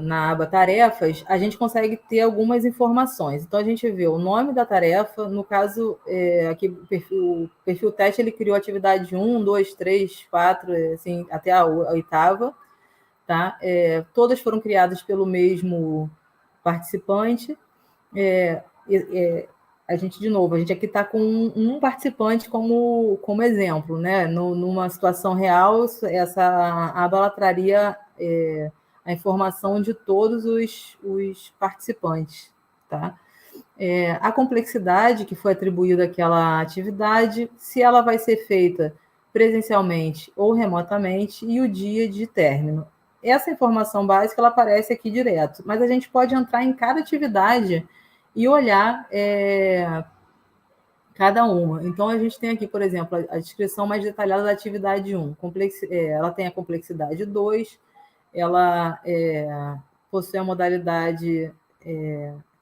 na aba tarefas, a gente consegue ter algumas informações. Então, a gente vê o nome da tarefa, no caso, aqui o perfil teste, ele criou atividade 1, 2, 3, 4, assim, até a 8ª, tá? Todas foram criadas pelo mesmo participante. A gente, de novo, a gente aqui está com um participante como exemplo, né? Numa situação real, essa aba ela traria a informação de todos os participantes, tá? A complexidade que foi atribuída àquela atividade, se ela vai ser feita presencialmente ou remotamente, e o dia de término. Essa informação básica ela aparece aqui direto, mas a gente pode entrar em cada atividade e olhar cada uma. Então, a gente tem aqui, por exemplo, a descrição mais detalhada da atividade 1. Ela tem a complexidade 2, ela possui a modalidade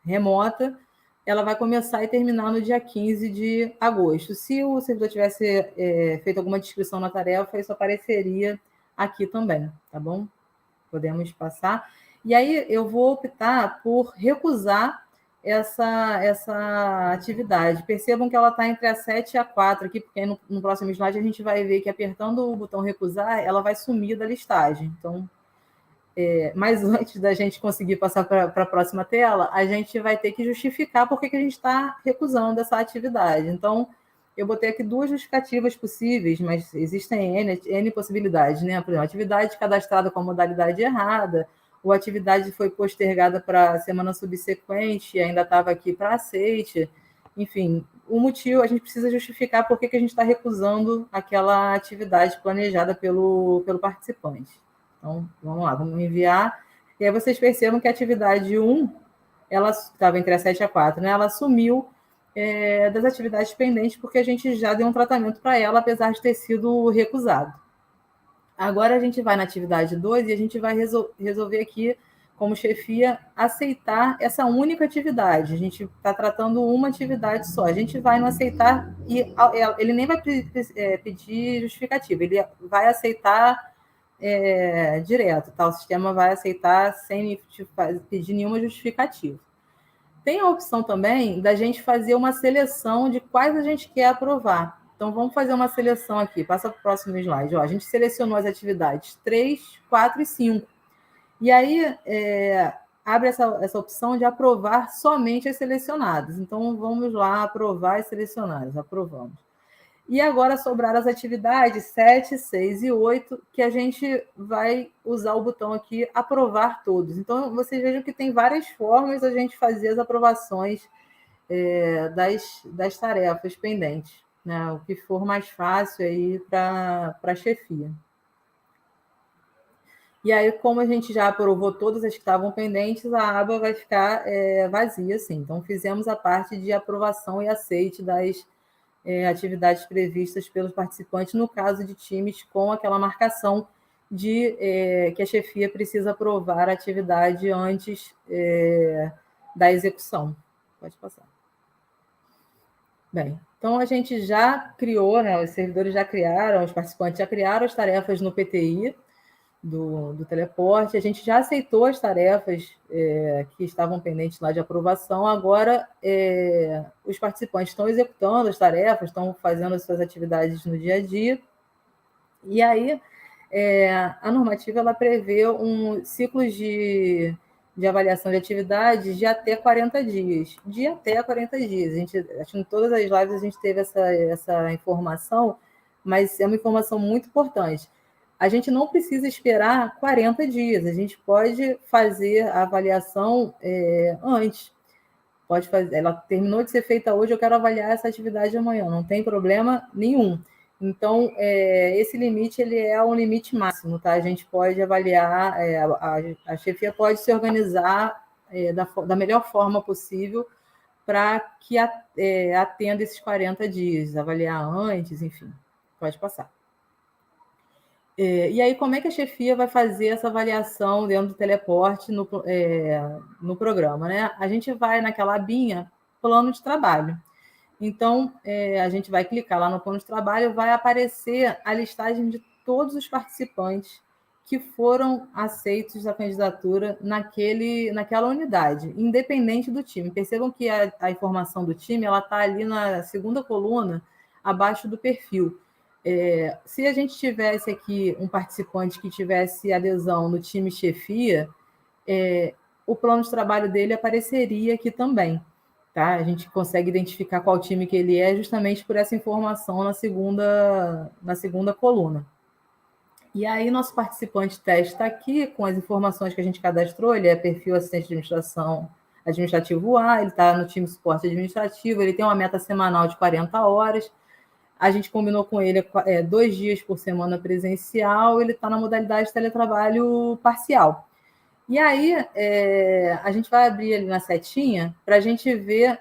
remota, ela vai começar e terminar no dia 15 de agosto. Se o servidor tivesse feito alguma descrição na tarefa, isso apareceria aqui também, tá bom? Podemos passar. E aí, eu vou optar por recusar essa atividade. Percebam que ela está entre a 7 e a 4 aqui, porque no próximo slide a gente vai ver que apertando o botão recusar, ela vai sumir da listagem. Então, mas antes da gente conseguir passar para a próxima tela, a gente vai ter que justificar por que a gente está recusando essa atividade. Então, eu botei aqui 2 justificativas possíveis, mas existem N possibilidades, né? Por exemplo, atividade cadastrada com a modalidade errada, ou a atividade foi postergada para a semana subsequente e ainda estava aqui para aceite. Enfim, o motivo, a gente precisa justificar por que a gente está recusando aquela atividade planejada pelo participante. Então, vamos lá, vamos enviar. E aí vocês percebam que a atividade 1, ela estava entre a 7 e a 4, né? Ela sumiu das atividades pendentes porque a gente já deu um tratamento para ela, apesar de ter sido recusado. Agora a gente vai na atividade 2 e a gente vai resolver aqui, como chefia, aceitar essa única atividade. A gente está tratando uma atividade só. A gente vai no aceitar e ele nem vai pedir justificativa, ele vai aceitar direto, tá? O sistema vai aceitar sem pedir nenhuma justificativa. Tem a opção também da gente fazer uma seleção de quais a gente quer aprovar. Então, vamos fazer uma seleção aqui. Passa para o próximo slide. A gente selecionou as atividades 3, 4 e 5. E aí, abre essa opção de aprovar somente as selecionadas. Então, vamos lá, aprovar as selecionadas. Aprovamos. E agora sobraram as atividades 7, 6 e 8, que a gente vai usar o botão aqui, aprovar todos. Então, vocês vejam que tem várias formas da gente fazer as aprovações das tarefas pendentes, né? O que for mais fácil aí para a chefia. E aí, como a gente já aprovou todas as que estavam pendentes, a aba vai ficar vazia, assim. Então, fizemos a parte de aprovação e aceite das atividades previstas pelos participantes, no caso de times com aquela marcação de que a chefia precisa aprovar a atividade antes da execução. Pode passar. Bem, então a gente já criou, né, os servidores já criaram, os participantes já criaram as tarefas no PTI do teleporte, a gente já aceitou as tarefas que estavam pendentes lá de aprovação, agora os participantes estão executando as tarefas, estão fazendo as suas atividades no dia a dia, e aí a normativa ela prevê ciclos de avaliação de atividades de até 40 dias. De até 40 dias. Acho que em todas as lives a gente teve essa informação, mas é uma informação muito importante. A gente não precisa esperar 40 dias, a gente pode fazer a avaliação antes. Pode fazer, ela terminou de ser feita hoje, eu quero avaliar essa atividade amanhã, não tem problema nenhum. Então, esse limite ele é um limite máximo, tá? A gente pode avaliar, a chefia pode se organizar da melhor forma possível para que atenda esses 40 dias, avaliar antes, enfim, pode passar. E aí, como é que a chefia vai fazer essa avaliação dentro do teleporte no programa, né? A gente vai naquela abinha plano de trabalho. Então, a gente vai clicar lá no plano de trabalho, vai aparecer a listagem de todos os participantes que foram aceitos à candidatura naquela unidade, independente do time. Percebam que a informação do time ela está ali na segunda coluna, abaixo do perfil. Se a gente tivesse aqui um participante que tivesse adesão no time chefia, o plano de trabalho dele apareceria aqui também. Tá? A gente consegue identificar qual time que ele é justamente por essa informação na segunda coluna. E aí, nosso participante teste está aqui com as informações que a gente cadastrou. Ele é perfil assistente de administrativo A, ele está no time suporte administrativo, ele tem uma meta semanal de 40 horas. A gente combinou com ele 2 dias por semana presencial, ele está na modalidade de teletrabalho parcial. E aí, a gente vai abrir ali na setinha para a gente ver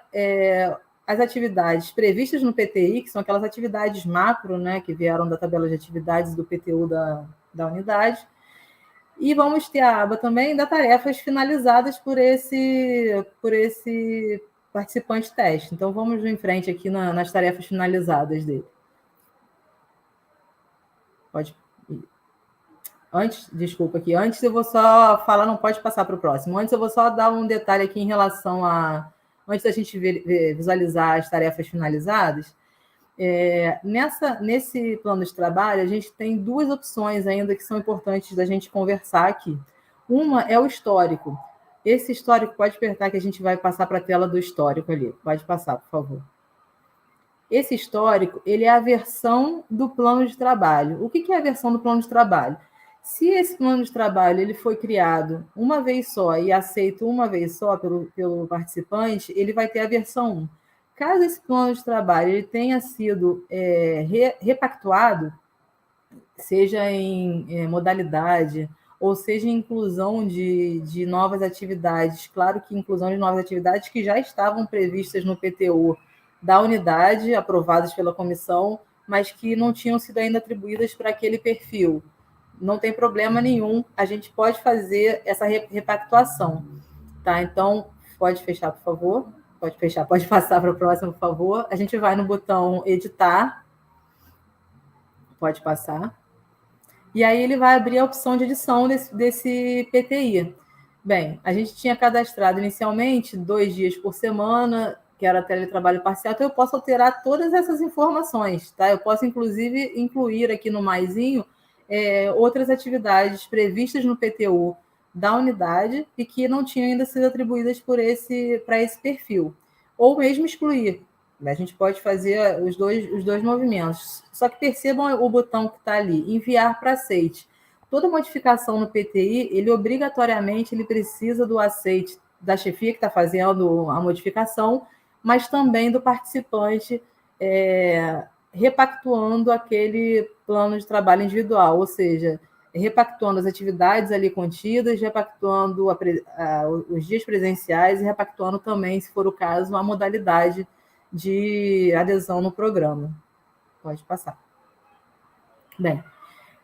as atividades previstas no PTI, que são aquelas atividades macro, né, que vieram da tabela de atividades do PTU da unidade. E vamos ter a aba também das tarefas finalizadas por esse participante teste. Então, vamos em frente aqui nas tarefas finalizadas dele. Pode ir. Antes eu vou só falar, não pode passar para o próximo. Antes eu vou só dar um detalhe aqui em relação antes da gente visualizar as tarefas finalizadas. Nesse plano de trabalho, a gente tem 2 opções ainda que são importantes da gente conversar aqui. Uma é o histórico. Esse histórico, pode apertar que a gente vai passar para a tela do histórico ali. Pode passar, por favor. Esse histórico, ele é a versão do plano de trabalho. O que é a versão do plano de trabalho? Se esse plano de trabalho ele foi criado uma vez só e aceito uma vez só pelo participante, ele vai ter a versão 1. Caso esse plano de trabalho ele tenha sido repactuado, seja em modalidade ou seja em inclusão de novas atividades, claro que inclusão de novas atividades que já estavam previstas no PTU da unidade, aprovadas pela comissão, mas que não tinham sido ainda atribuídas para aquele perfil. Não tem problema nenhum, a gente pode fazer essa repactuação, tá? Então, pode fechar, por favor. Pode fechar, pode passar para o próximo, por favor. A gente vai no botão editar. Pode passar. E aí ele vai abrir a opção de edição desse PTI. Bem, a gente tinha cadastrado inicialmente 2 dias por semana, que era teletrabalho parcial, então eu posso alterar todas essas informações, tá? Eu posso, inclusive, incluir aqui no maisinho outras atividades previstas no PTU da unidade e que não tinham ainda sido atribuídas para esse perfil. Ou mesmo excluir. A gente pode fazer os dois movimentos. Só que percebam o botão que está ali, enviar para aceite. Toda modificação no PTI, ele obrigatoriamente precisa do aceite da chefia que está fazendo a modificação, mas também do participante repactuando aquele plano de trabalho individual, ou seja, repactuando as atividades ali contidas, repactuando os dias presenciais e repactuando também, se for o caso, a modalidade de adesão no programa. Pode passar. Bem,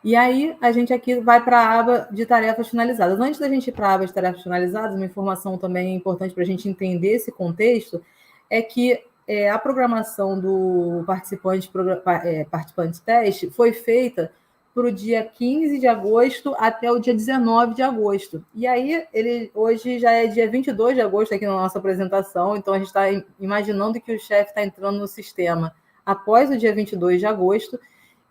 e aí a gente aqui vai para a aba de tarefas finalizadas. Antes da gente ir para a aba de tarefas finalizadas, uma informação também importante para a gente entender esse contexto é que a programação do participante teste foi feita para o dia 15 de agosto até o dia 19 de agosto. E aí, hoje já é dia 22 de agosto aqui na nossa apresentação, então a gente está imaginando que o chefe está entrando no sistema após o dia 22 de agosto,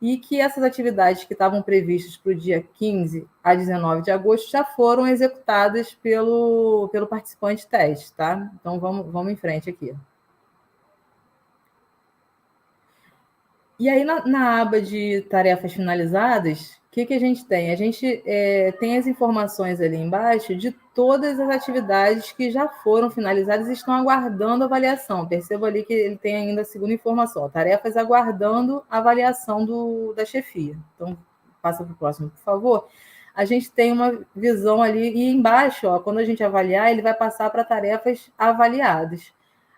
e que essas atividades que estavam previstas para o dia 15 a 19 de agosto já foram executadas pelo participante teste, tá? Então, vamos em frente aqui. E aí, na aba de tarefas finalizadas, o que a gente tem? A gente tem as informações ali embaixo de todas as atividades que já foram finalizadas e estão aguardando avaliação. Percebo ali que ele tem ainda a segunda informação, tarefas aguardando avaliação da chefia. Então, passa para o próximo, por favor. A gente tem uma visão ali, e embaixo, ó, quando a gente avaliar, ele vai passar para tarefas avaliadas.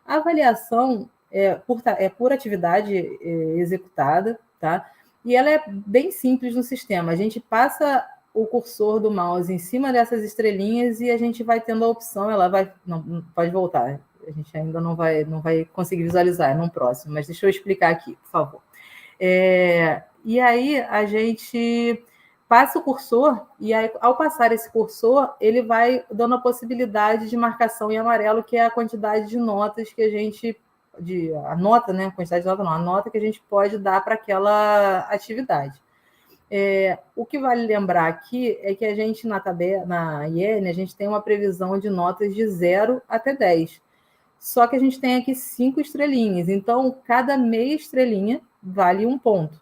A avaliação por atividade executada, tá? E ela é bem simples no sistema. A gente passa o cursor do mouse em cima dessas estrelinhas e a gente vai tendo a opção, ela vai... Não, pode voltar, a gente ainda não vai conseguir visualizar, no próximo, mas deixa eu explicar aqui, por favor. E aí a gente passa o cursor, e aí, ao passar esse cursor, ele vai dando a possibilidade de marcação em amarelo, que é a quantidade de notas que a gente... a nota, né? A quantidade de nota não, a nota que a gente pode dar para aquela atividade. O que vale lembrar aqui é que a gente, na IEN, a gente tem uma previsão de notas de 0 até 10. Só que a gente tem aqui 5 estrelinhas. Então, cada meia estrelinha vale 1 ponto.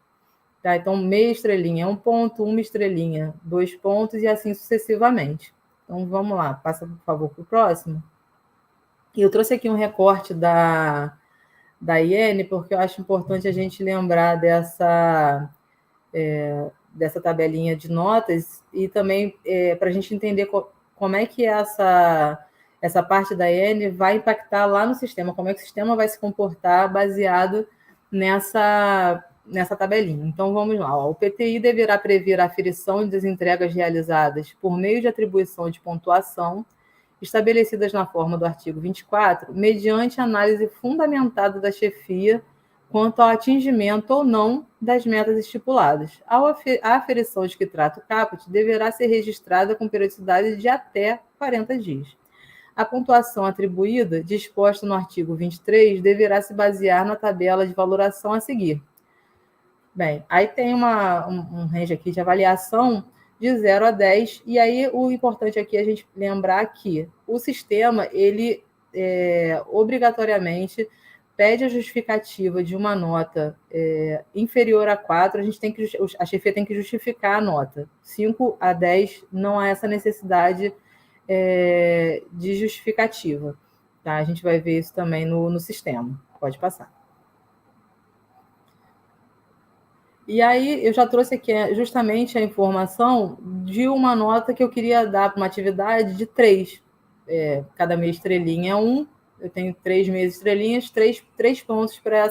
Tá? Então, meia estrelinha é 1 ponto, 1 estrelinha, 2 pontos e assim sucessivamente. Então, vamos lá. Passa, por favor, para o próximo. E eu trouxe aqui um recorte da IEN, porque eu acho importante a gente lembrar dessa tabelinha de notas e também para a gente entender como é que essa parte da IEN vai impactar lá no sistema, como é que o sistema vai se comportar baseado nessa tabelinha. Então, vamos lá. Ó. O PTI deverá prever a aferição das entregas realizadas por meio de atribuição de pontuação estabelecidas na forma do artigo 24, mediante análise fundamentada da chefia quanto ao atingimento ou não das metas estipuladas. A aferição de que trata o caput deverá ser registrada com periodicidade de até 40 dias. A pontuação atribuída, disposta no artigo 23, deverá se basear na tabela de valoração a seguir. Bem, aí tem um range aqui de avaliação de 0 a 10, e aí o importante aqui é a gente lembrar que o sistema, ele obrigatoriamente pede a justificativa de uma nota inferior a 4, a chefia tem que justificar a nota. 5 a 10 não há essa necessidade de justificativa. Tá? A gente vai ver isso também no sistema. Pode passar. E aí, eu já trouxe aqui justamente a informação de uma nota que eu queria dar para uma atividade de 3. Cada meia estrelinha é 1, eu tenho 3 meias estrelinhas, 3 pontos para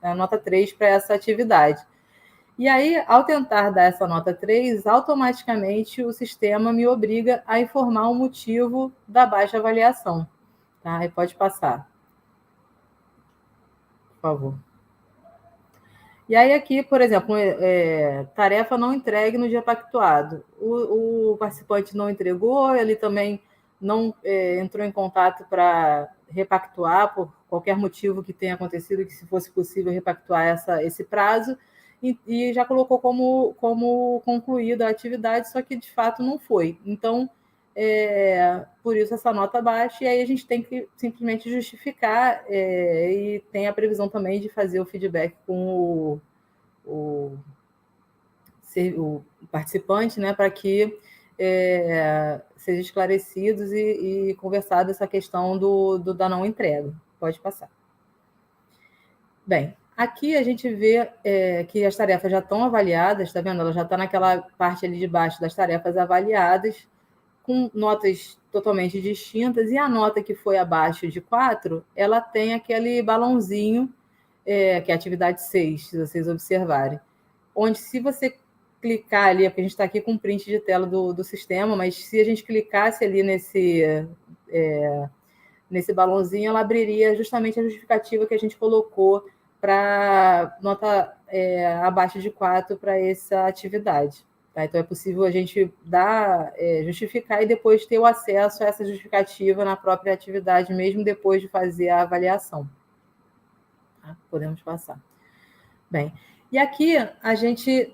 a nota 3 para essa atividade. E aí, ao tentar dar essa nota 3, automaticamente o sistema me obriga a informar o motivo da baixa avaliação. Tá? Aí pode passar. Por favor. E aí aqui, por exemplo, tarefa não entregue no dia pactuado. O participante não entregou, ele também não entrou em contato para repactuar por qualquer motivo que tenha acontecido, que se fosse possível repactuar esse prazo, e já colocou como concluída a atividade, só que de fato não foi. Então, por isso essa nota baixa, e aí a gente tem que simplesmente justificar, e tem a previsão também de fazer o feedback com o participante, né, para que seja esclarecidos e conversado essa questão da não entrega. Pode passar. Bem, aqui a gente vê que as tarefas já estão avaliadas, está vendo? Ela já está naquela parte ali de baixo das tarefas avaliadas, com notas totalmente distintas, e a nota que foi abaixo de 4, ela tem aquele balãozinho, que é a atividade 6, se vocês observarem, onde se você clicar ali, porque a gente está aqui com um print de tela do sistema, mas se a gente clicasse ali nesse balãozinho, ela abriria justamente a justificativa que a gente colocou para nota abaixo de 4 para essa atividade. Tá? Então, é possível a gente justificar e depois ter o acesso a essa justificativa na própria atividade, mesmo depois de fazer a avaliação. Tá? Podemos passar. Bem, e aqui a gente,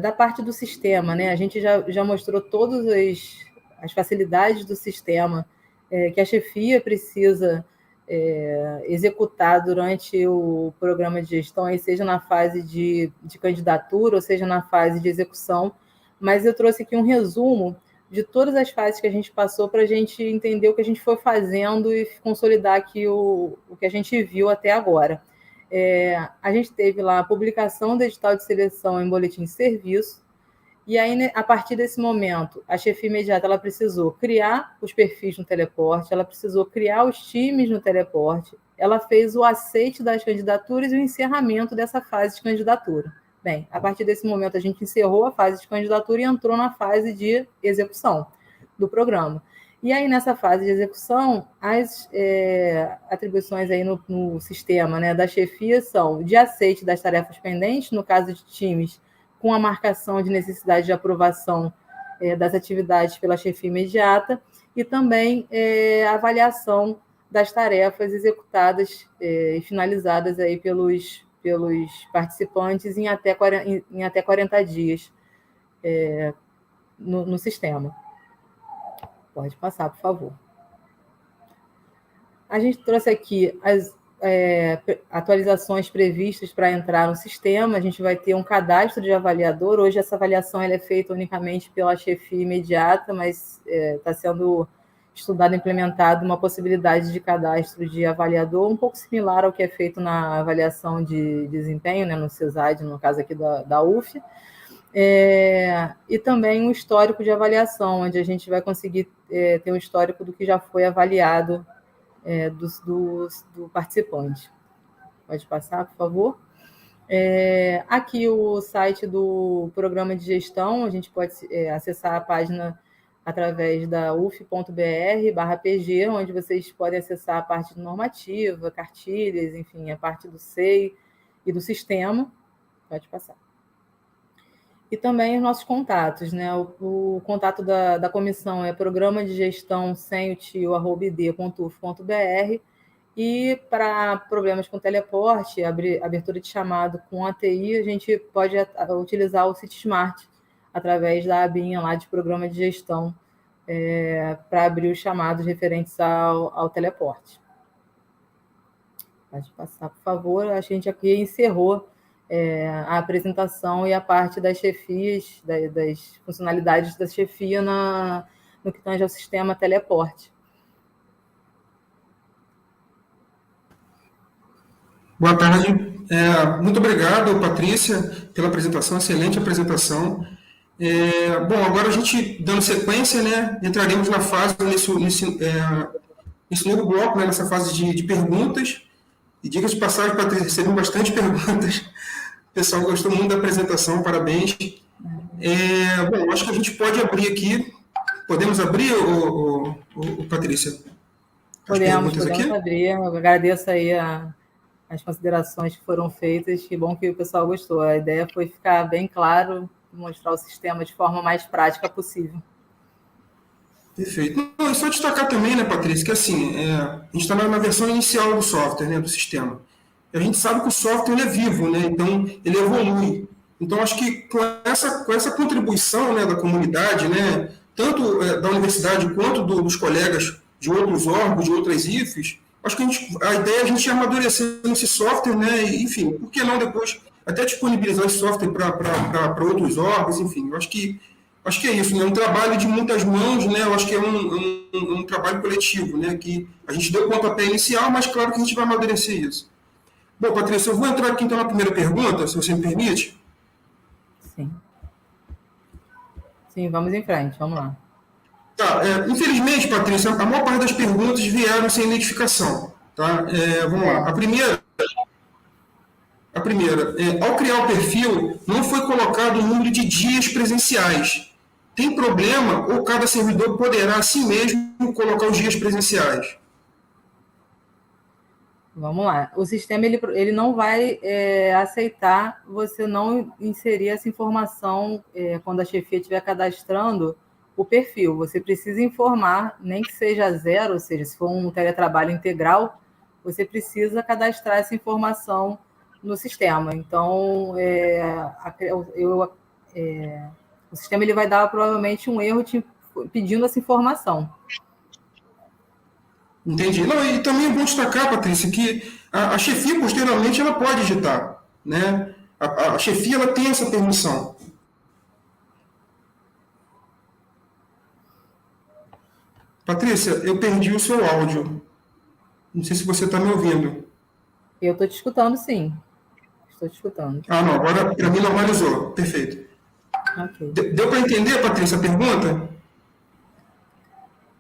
da parte do sistema, né, a gente já mostrou todas as facilidades do sistema que a chefia precisa executar durante o programa de gestão, aí seja na fase de candidatura, ou seja na fase de execução, mas eu trouxe aqui um resumo de todas as fases que a gente passou para a gente entender o que a gente foi fazendo e consolidar aqui o que a gente viu até agora. A gente teve lá a publicação do edital de seleção em boletim de serviço, e aí, a partir desse momento, a chefia imediata ela precisou criar os perfis no teleporte, ela precisou criar os times no teleporte, ela fez o aceite das candidaturas e o encerramento dessa fase de candidatura. Bem, a partir desse momento, a gente encerrou a fase de candidatura e entrou na fase de execução do programa. E aí, nessa fase de execução, as atribuições aí no sistema, né, da chefia são de aceite das tarefas pendentes, no caso de times, com a marcação de necessidade de aprovação das atividades pela chefia imediata, e também a avaliação das tarefas executadas e finalizadas aí pelos participantes em até 40 dias no sistema. Pode passar, por favor. A gente trouxe aqui as atualizações previstas para entrar no sistema. A gente vai ter um cadastro de avaliador. Hoje essa avaliação ela é feita unicamente pela chefia imediata, mas está sendo estudado e implementado uma possibilidade de cadastro de avaliador, um pouco similar ao que é feito na avaliação de desempenho, né, no CESAD, no caso aqui da UF, e também um histórico de avaliação, onde a gente vai conseguir ter um histórico do que já foi avaliado do participante. Pode passar, por favor. Aqui o site do programa de gestão, a gente pode acessar a página através da uf.br/pg, onde vocês podem acessar a parte normativa, cartilhas, enfim, a parte do SEI e do sistema. Pode passar. E também os nossos contatos, né? O contato da comissão é programa de gestão sem o tio@id.uf.br, e para problemas com teleporte, abertura de chamado com ATI, a gente pode utilizar o CitySmart através da abinha lá de programa de gestão para abrir os chamados referentes ao teleporte. Pode passar, por favor. A gente aqui encerrou a apresentação e a parte das chefias, das funcionalidades da chefia no que tange ao sistema teleporte. Boa tarde. Muito obrigado, Patrícia, pela apresentação, excelente apresentação. Bom, agora a gente, dando sequência, né, entraremos na fase, nesse novo bloco, né, nessa fase de perguntas. E diga de passagem, Patrícia, recebemos bastante perguntas. O pessoal gostou muito da apresentação, parabéns. Bom, acho que a gente pode abrir aqui. Podemos abrir, Patrícia? Podemos abrir. Eu agradeço aí as considerações que foram feitas. Que bom que o pessoal gostou. A ideia foi ficar bem claro, mostrar o sistema de forma mais prática possível. Perfeito. Não, só destacar também, né, Patrícia, que assim, a gente está na versão inicial do software, né, do sistema. A gente sabe que o software é vivo, né, então ele evolui. Então, acho que com essa contribuição, né, da comunidade, né, tanto da universidade quanto dos colegas de outros órgãos, de outras IFES, acho que a ideia é a gente amadurecer esse software, né, e, enfim, por que não depois até disponibilizar esse software para outros órgãos, enfim, acho que é isso, né? Um trabalho de muitas mãos, né? Eu acho que é um trabalho coletivo, né? Que a gente deu o pontapé inicial, mas claro que a gente vai amadurecer isso. Bom, Patrícia, eu vou entrar aqui então na primeira pergunta, se você me permite. Sim. Sim, vamos em frente, vamos lá. Tá, infelizmente, Patrícia, a maior parte das perguntas vieram sem identificação. Tá? Vamos lá. É. Ao criar o perfil, não foi colocado o número de dias presenciais. Tem problema ou cada servidor poderá, assim mesmo, colocar os dias presenciais? Vamos lá. O sistema ele não vai aceitar você não inserir essa informação quando a chefia estiver cadastrando o perfil. Você precisa informar, nem que seja zero, ou seja, se for um teletrabalho integral, você precisa cadastrar essa informação no sistema. Então, o sistema ele vai dar provavelmente um erro pedindo essa informação. Entendi. Não, e também é bom destacar, Patrícia, que a chefia, posteriormente, ela pode digitar. Né? A chefia ela tem essa permissão. Patrícia, eu perdi o seu áudio. Não sei se você está me ouvindo. Eu estou te escutando, sim. Estou te escutando. Ah, não, agora para mim normalizou. Perfeito. Okay. Deu para entender, Patrícia, a pergunta?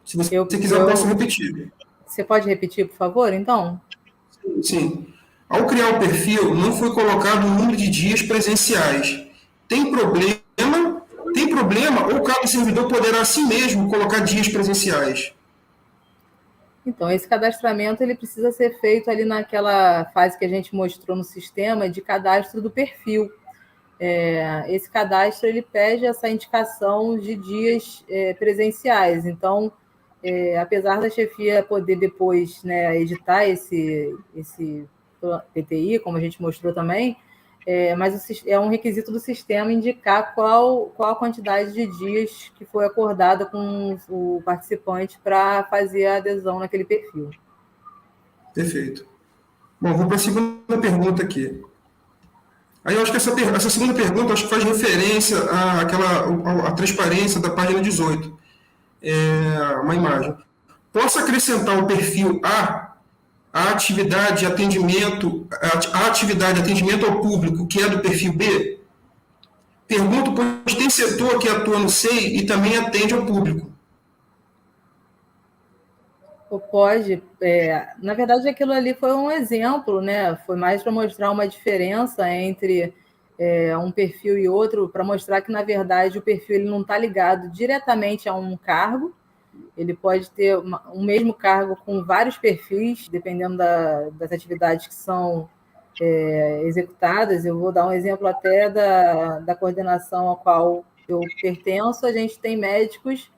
Se você quiser, eu posso repetir. Você pode repetir, por favor, então? Sim. Ao criar o perfil, não foi colocado o número de dias presenciais. Tem problema? Tem problema ou cada servidor poderá, assim mesmo, colocar dias presenciais? Então, esse cadastramento ele precisa ser feito ali naquela fase que a gente mostrou no sistema de cadastro do perfil. Esse cadastro ele pede essa indicação de dias presenciais. Então, apesar da chefia poder depois, né, editar esse PTI, como a gente mostrou também, mas é um requisito do sistema indicar qual a quantidade de dias que foi acordada com o participante para fazer a adesão naquele perfil. Perfeito. Bom, vou para a segunda pergunta aqui. Aí eu acho que essa segunda pergunta acho que faz referência à transparência da página 18. Uma imagem. Posso acrescentar o perfil a atividade de atendimento, a atividade de atendimento ao público, que é do perfil B? Pergunto, pois tem setor que atua no SEI e também atende ao público. Pode. Na verdade, aquilo ali foi um exemplo, né? Foi mais para mostrar uma diferença entre um perfil e outro, para mostrar que, na verdade, o perfil ele não está ligado diretamente a um cargo. Ele pode ter um mesmo cargo com vários perfis, dependendo das atividades que são executadas. Eu vou dar um exemplo até da coordenação a qual eu pertenço. A gente tem médicos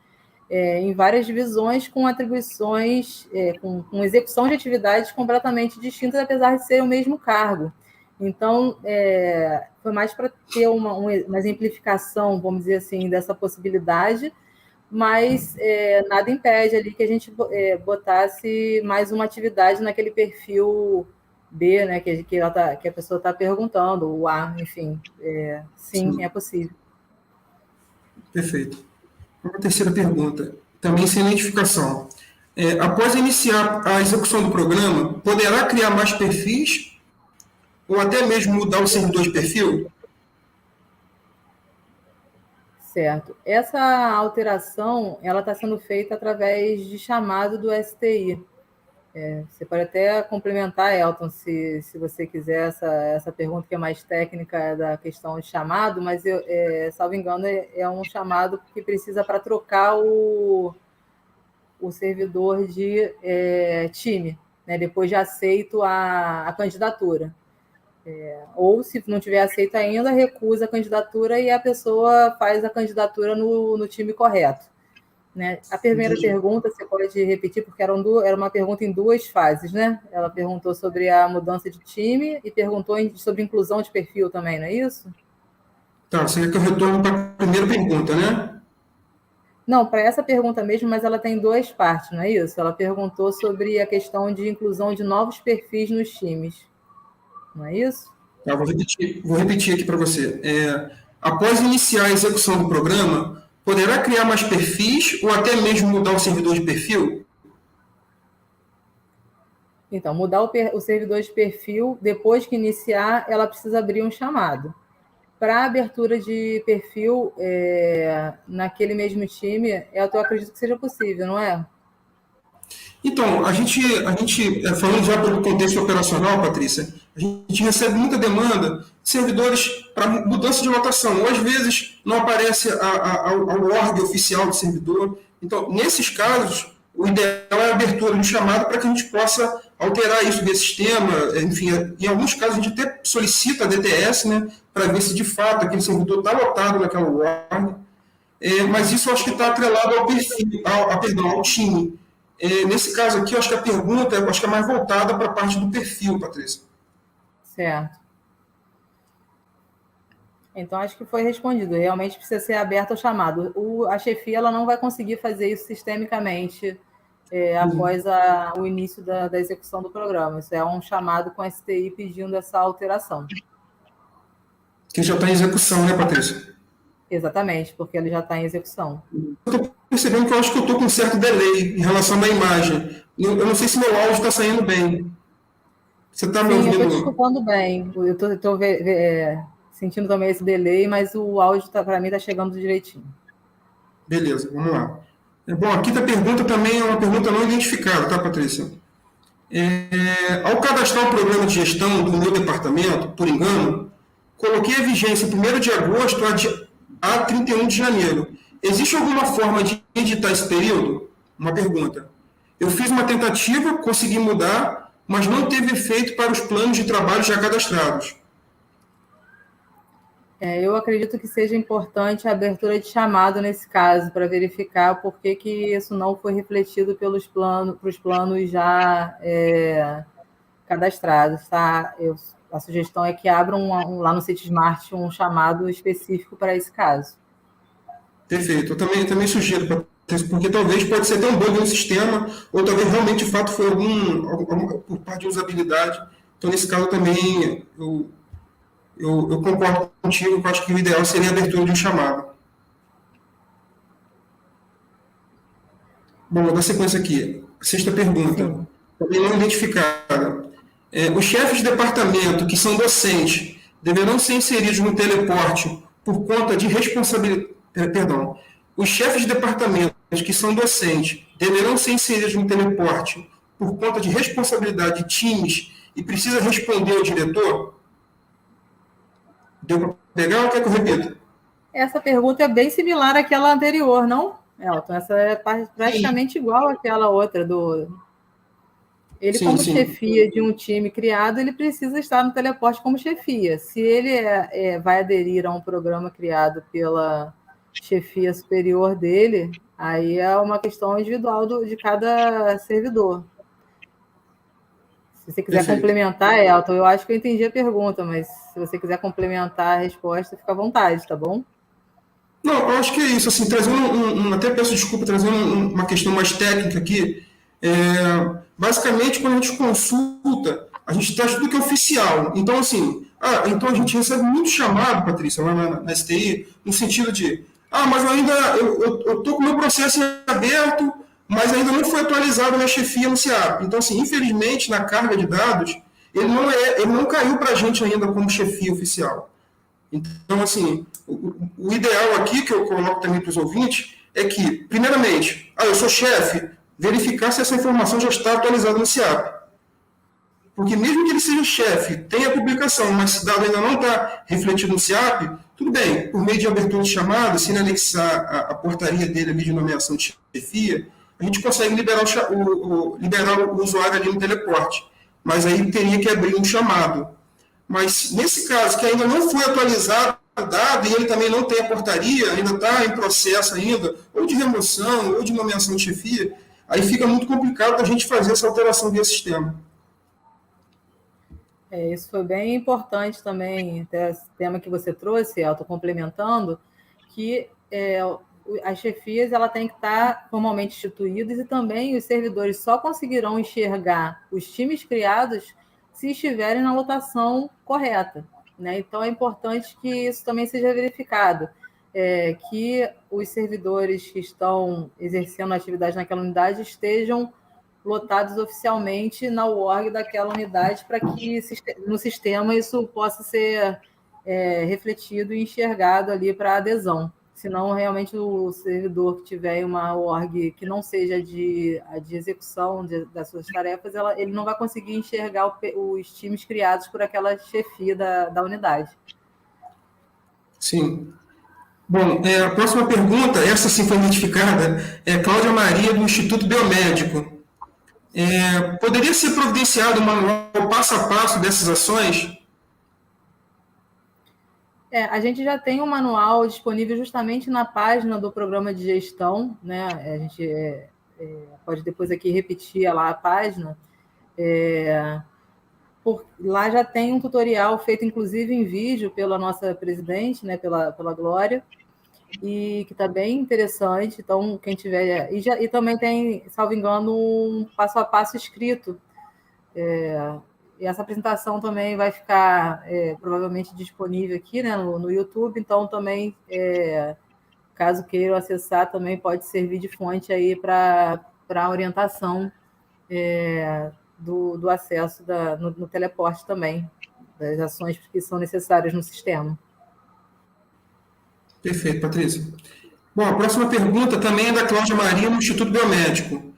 em várias divisões com atribuições, com execução de atividades completamente distintas, apesar de ser o mesmo cargo. Então, foi mais para ter uma exemplificação, vamos dizer assim, dessa possibilidade, mas nada impede ali que a gente botasse mais uma atividade naquele perfil B, né, que a pessoa está perguntando, o A, enfim. Sim, é possível. Perfeito. Uma terceira pergunta, também sem identificação. Após iniciar a execução do programa, poderá criar mais perfis ou até mesmo mudar o servidor de perfil? Certo. Essa alteração ela está sendo feita através de chamado do STI. Você pode até complementar, Elton, se você quiser essa pergunta que é mais técnica da questão de chamado, mas, salvo engano, é um chamado que precisa para trocar o servidor de time, né, depois de aceito a candidatura. Ou, se não tiver aceito ainda, recusa a candidatura e a pessoa faz a candidatura no time correto. Né? A primeira pergunta, você pode repetir, porque era uma pergunta em duas fases, né? Ela perguntou sobre a mudança de time e perguntou sobre inclusão de perfil também, não é isso? Tá, você quer que eu retorne para a primeira pergunta, né? Não, para essa pergunta mesmo, mas ela tem duas partes, não é isso? Ela perguntou sobre a questão de inclusão de novos perfis nos times, não é isso? Tá, vou repetir aqui para você. Após iniciar a execução do programa, poderá criar mais perfis ou até mesmo mudar o servidor de perfil? Então, mudar o servidor de perfil, depois que iniciar, ela precisa abrir um chamado. Para a abertura de perfil naquele mesmo time, eu acredito que seja possível, não é? Então, falando já pelo contexto operacional, Patrícia, a gente recebe muita demanda de servidores para mudança de lotação, ou às vezes não aparece ao org oficial do servidor. Então, nesses casos, o ideal é a abertura de um chamado para que a gente possa alterar isso desse sistema. Enfim, em alguns casos a gente até solicita a DTS, né, para ver se de fato aquele servidor está lotado naquela org. Mas isso eu acho que está atrelado ao perfil, ao time. Nesse caso aqui, eu acho que a pergunta acho que é mais voltada para a parte do perfil, Patrícia. Certo. Então, acho que foi respondido. Realmente precisa ser aberto o chamado. A chefia ela não vai conseguir fazer isso sistemicamente após o início da execução do programa. Isso é um chamado com a STI pedindo essa alteração. Que já está em execução, né, Patrícia? Exatamente, porque ele já está em execução. Eu estou percebendo que eu acho que eu estou com um certo delay em relação à imagem. Eu não sei se meu áudio está saindo bem. Você está me ouvindo? Sim, eu estou te escutando bem. Eu estou sentindo também esse delay, mas o áudio, para mim, está chegando direitinho. Beleza, vamos lá. Bom, aqui a pergunta também é uma pergunta não identificada, tá, Patrícia? Ao cadastrar o programa de gestão do meu departamento, por engano, coloquei a vigência 1º de agosto a 31 de janeiro. Existe alguma forma de editar esse período? Uma pergunta. Eu fiz uma tentativa, consegui mudar, mas não teve efeito para os planos de trabalho já cadastrados. Eu acredito que seja importante a abertura de chamado nesse caso, para verificar por que isso não foi refletido para os planos já cadastrados. Tá? A sugestão é que abram lá no CitySmart um chamado específico para esse caso. Perfeito. Eu também sugiro, porque talvez pode ser até um bug no sistema, ou talvez realmente de fato foi algum por parte de usabilidade. Então, nesse caso também, eu concordo contigo, eu acho que o ideal seria a abertura de um chamado. Bom, vou dar sequência aqui. Sexta pergunta. Também não identificada. Os chefes de departamento que são docentes deverão ser inseridos no teleporte por conta de responsabilidade. Perdão. Os chefes de departamento que são docentes deverão ser inseridos no teleporte por conta de responsabilidade de times e precisa responder ao diretor? Deu para pegar ou quer que eu repita? Essa pergunta é bem similar àquela anterior, não, Elton? Essa é praticamente igual àquela outra Ele, sim, como sim. chefia de um time criado, ele precisa estar no teleporte como chefia. Se ele vai aderir a um programa criado pela chefia superior dele, aí é uma questão individual de cada servidor. Se você quiser complementar, Elton, eu acho que eu entendi a pergunta, mas se você quiser complementar a resposta, fica à vontade, tá bom? Não, eu acho que é isso, assim, trazendo até peço desculpa, trazendo uma questão mais técnica aqui, basicamente, quando a gente consulta, a gente traz tudo que é oficial. Então, assim, então a gente recebe muito chamado, Patrícia, lá na STI, no sentido de, mas eu ainda, eu tô com o meu processo aberto, mas ainda não foi atualizado na chefia no CIAP. Então, assim, infelizmente, na carga de dados, ele não caiu para a gente ainda como chefia oficial. Então, assim, o ideal aqui, que eu coloco também para os ouvintes, é que, primeiramente, eu sou chefe, verificar se essa informação já está atualizada no CIAP. Porque mesmo que ele seja chefe, tenha a publicação, mas se o dado ainda não está refletido no CIAP, tudo bem, por meio de abertura de chamada, se ele anexar a portaria dele ali de nomeação de chefia, a gente consegue liberar o usuário ali no teleporte. Mas aí teria que abrir um chamado. Mas nesse caso, que ainda não foi atualizado o dado e ele também não tem a portaria, ainda está em processo ainda, ou de remoção, ou de nomeação de chefia, aí fica muito complicado a gente fazer essa alteração via sistema. Isso foi bem importante também, até esse tema que você trouxe, Elton, complementando, que as chefias ela tem que estar formalmente instituídas e também os servidores só conseguirão enxergar os times criados se estiverem na lotação correta. Né? Então, é importante que isso também seja verificado, que os servidores que estão exercendo a atividade naquela unidade estejam lotados oficialmente na UORG daquela unidade, para que no sistema isso possa ser refletido e enxergado ali para adesão. Senão, realmente, o servidor que tiver uma org que não seja de execução das suas tarefas, ele não vai conseguir enxergar os times criados por aquela chefia da unidade. Sim. Bom, a próxima pergunta, essa sim foi identificada, é Cláudia Maria, do Instituto Biomédico. Poderia ser providenciado um manual passo a passo dessas ações? A gente já tem um manual disponível justamente na página do programa de gestão, né? A gente pode depois aqui repetir lá a página. Lá já tem um tutorial feito, inclusive, em vídeo pela nossa presidente, né? Pela Glória, e que está bem interessante. Então, quem tiver... E também tem, salvo engano, um passo a passo escrito. E essa apresentação também vai ficar provavelmente disponível aqui, né, no YouTube, então também, caso queiram acessar, também pode servir de fonte aí para a orientação do acesso no teleporte também, das ações que são necessárias no sistema. Perfeito, Patrícia. Bom, a próxima pergunta também é da Cláudia Maria, no Instituto Biomédico.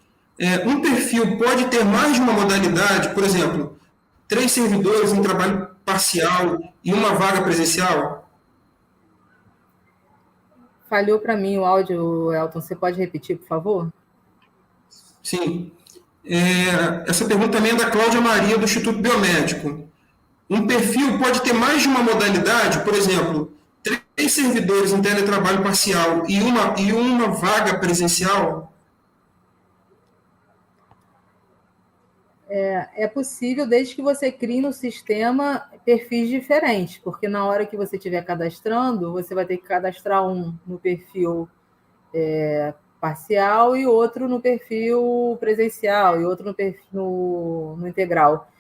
Um perfil pode ter mais de uma modalidade, por exemplo, 3 servidores em trabalho parcial e uma vaga presencial? Falhou para mim o áudio, Elton. Você pode repetir, por favor? Sim. Essa pergunta também é da Cláudia Maria, do Instituto Biomédico. Um perfil pode ter mais de uma modalidade, por exemplo, 3 servidores em teletrabalho parcial e uma vaga presencial? É possível, desde que você crie no sistema perfis diferentes, porque na hora que você estiver cadastrando, você vai ter que cadastrar um no perfil parcial e outro no perfil presencial e outro no integral.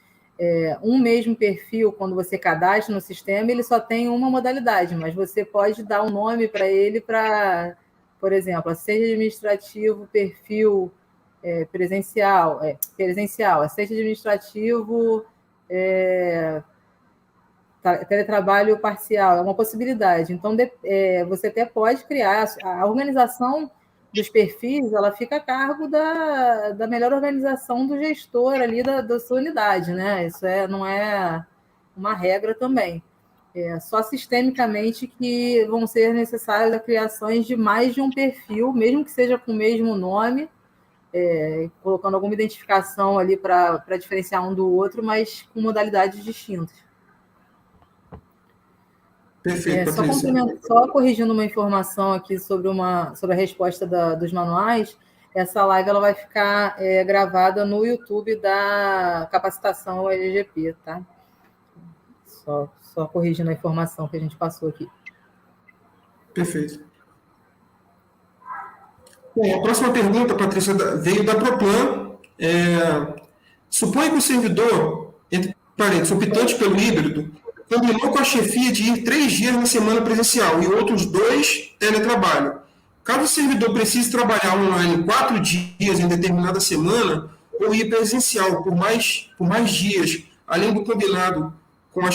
Um mesmo perfil, quando você cadastra no sistema, ele só tem uma modalidade, mas você pode dar um nome para ele para, por exemplo, assistente administrativo, perfil presencial, assistente administrativo, teletrabalho parcial, é uma possibilidade. Então, você até pode criar, a organização dos perfis, ela fica a cargo da melhor organização do gestor ali da sua unidade, né? Isso não é uma regra também. Só sistemicamente que vão ser necessárias as criações de mais de um perfil, mesmo que seja com o mesmo nome, colocando alguma identificação ali para diferenciar um do outro, mas com modalidades distintas. Perfeito, Patrícia. Só corrigindo uma informação aqui sobre a resposta dos manuais, essa live ela vai ficar gravada no YouTube da capacitação LGP, tá? Só corrigindo a informação que a gente passou aqui. Perfeito. Bom, a próxima pergunta, Patrícia, veio da Proplan. Suponha que o servidor, entre parênteses, optante pelo híbrido, combinou com a chefia de ir 3 dias na semana presencial e outros 2 teletrabalho. Caso o servidor precise trabalhar online 4 dias em determinada semana, ou ir presencial por mais dias, além do combinado com a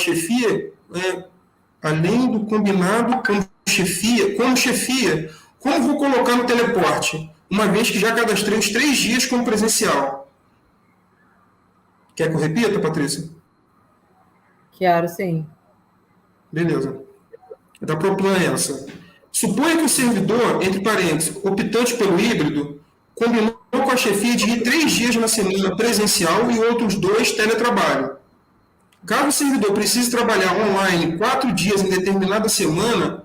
chefia, como chefia, como vou colocar no teleporte, uma vez que já cadastrei os 3 dias como presencial? Quer que eu repita, Patrícia? Quero, sim. Beleza. Da Proplan essa. Suponha que o servidor, entre parênteses, optante pelo híbrido, combinou com a chefia de ir 3 dias na semana presencial e outros 2 teletrabalho. Caso o servidor precise trabalhar online 4 dias em determinada semana,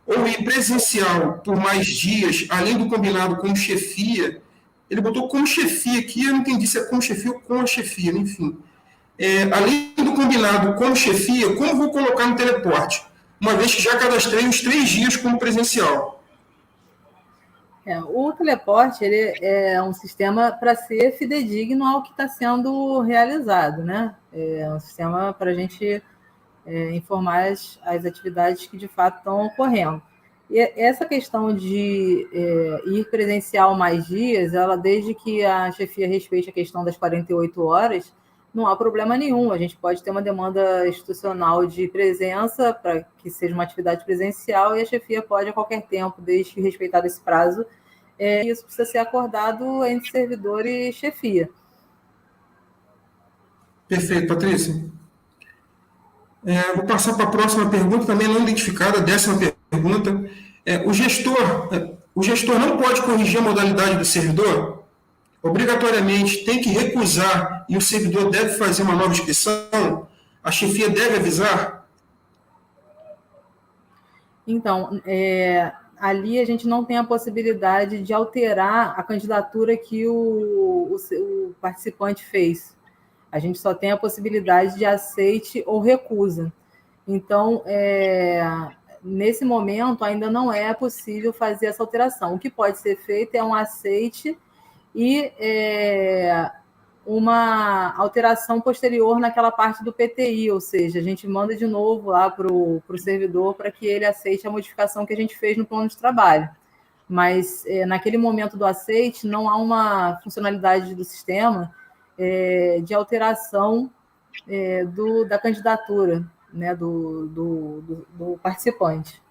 ou ir presencial por mais dias, além do combinado com chefia, ele botou como chefia aqui, eu não entendi se é com chefia ou com a chefia, enfim. Além do combinado com chefia, como vou colocar no teleporte? Uma vez que já cadastrei os 3 dias como presencial. O teleporte ele é um sistema para ser fidedigno ao que está sendo realizado, né? É um sistema para a gente informar as atividades que de fato estão ocorrendo. E essa questão de ir presencial mais dias, ela, desde que a chefia respeite a questão das 48 horas, não há problema nenhum. A gente pode ter uma demanda institucional de presença para que seja uma atividade presencial e a chefia pode, a qualquer tempo, desde que respeitado esse prazo, isso precisa ser acordado entre servidor e chefia. Perfeito, Patrícia. Vou passar para a próxima pergunta, também não identificada, a 10ª pergunta. O gestor não pode corrigir a modalidade do servidor? Obrigatoriamente tem que recusar e o servidor deve fazer uma nova inscrição? A chefia deve avisar? Então, ali a gente não tem a possibilidade de alterar a candidatura que o participante fez. A gente só tem a possibilidade de aceite ou recusa. Então, nesse momento, ainda não é possível fazer essa alteração. O que pode ser feito é um aceite e uma alteração posterior naquela parte do PTI, ou seja, a gente manda de novo lá para o servidor para que ele aceite a modificação que a gente fez no plano de trabalho. Mas naquele momento do aceite não há uma funcionalidade do sistema de alteração da candidatura, né, do participante.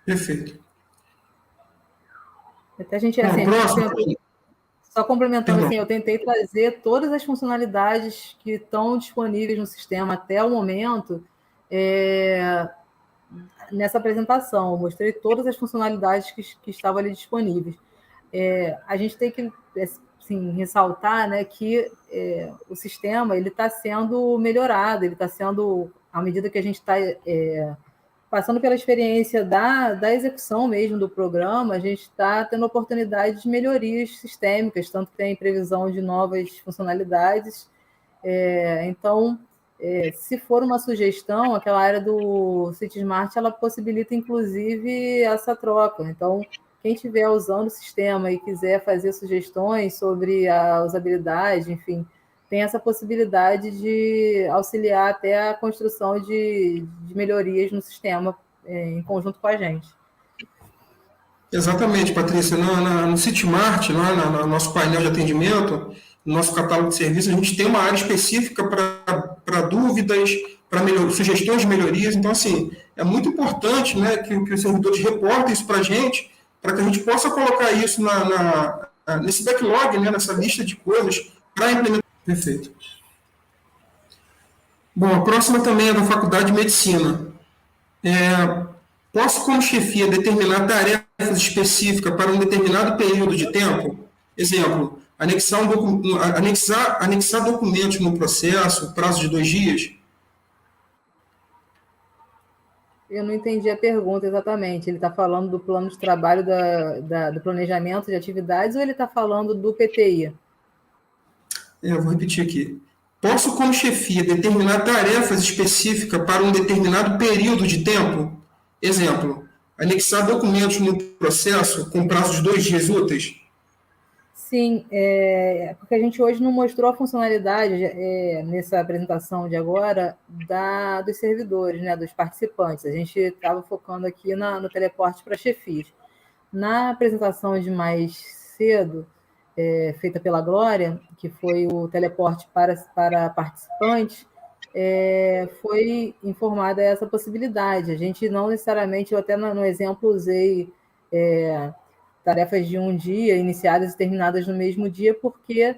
Perfeito. Até a gente, Bom, assim, próximo. só complementando, Perdão. assim, eu tentei trazer todas as funcionalidades que estão disponíveis no sistema até o momento nessa apresentação. Eu mostrei todas as funcionalidades que estavam ali disponíveis. A gente tem que assim, ressaltar, né, que o sistema ele está sendo melhorado, ele está sendo, à medida que a gente está passando pela experiência da execução mesmo do programa, a gente está tendo oportunidade de melhorias sistêmicas, tanto que tem previsão de novas funcionalidades. Então, se for uma sugestão, aquela área do CitySmart, ela possibilita, inclusive, essa troca. Então, quem estiver usando o sistema e quiser fazer sugestões sobre a usabilidade, enfim, tem essa possibilidade de auxiliar até a construção de melhorias no sistema em conjunto com a gente. Exatamente, Patrícia. No CityMart, lá no nosso painel de atendimento, no nosso catálogo de serviços, a gente tem uma área específica para dúvidas, para sugestões de melhorias. Então, assim, é muito importante, né, que os servidores reportem isso para a gente, para que a gente possa colocar isso nesse backlog, né, nessa lista de coisas para implementar. Perfeito. Bom, a próxima também é da Faculdade de Medicina. Posso, como chefia, determinar tarefas específicas para um determinado período de tempo? Exemplo, anexar documentos no processo, prazo de 2 dias? Eu não entendi a pergunta exatamente. Ele está falando do plano de trabalho do planejamento de atividades ou ele está falando do PTI? Eu vou repetir aqui. Posso, como chefia, determinar tarefas específicas para um determinado período de tempo? Exemplo, anexar documentos no processo com prazo de 2 dias úteis? Sim, porque a gente hoje não mostrou a funcionalidade nessa apresentação de agora dos servidores, né, dos participantes. A gente estava focando aqui no teleporte para chefias. Na apresentação de mais cedo, feita pela Glória, que foi o teleporte para participantes, foi informada essa possibilidade. A gente não necessariamente, eu até no exemplo usei tarefas de um dia, iniciadas e terminadas no mesmo dia, porque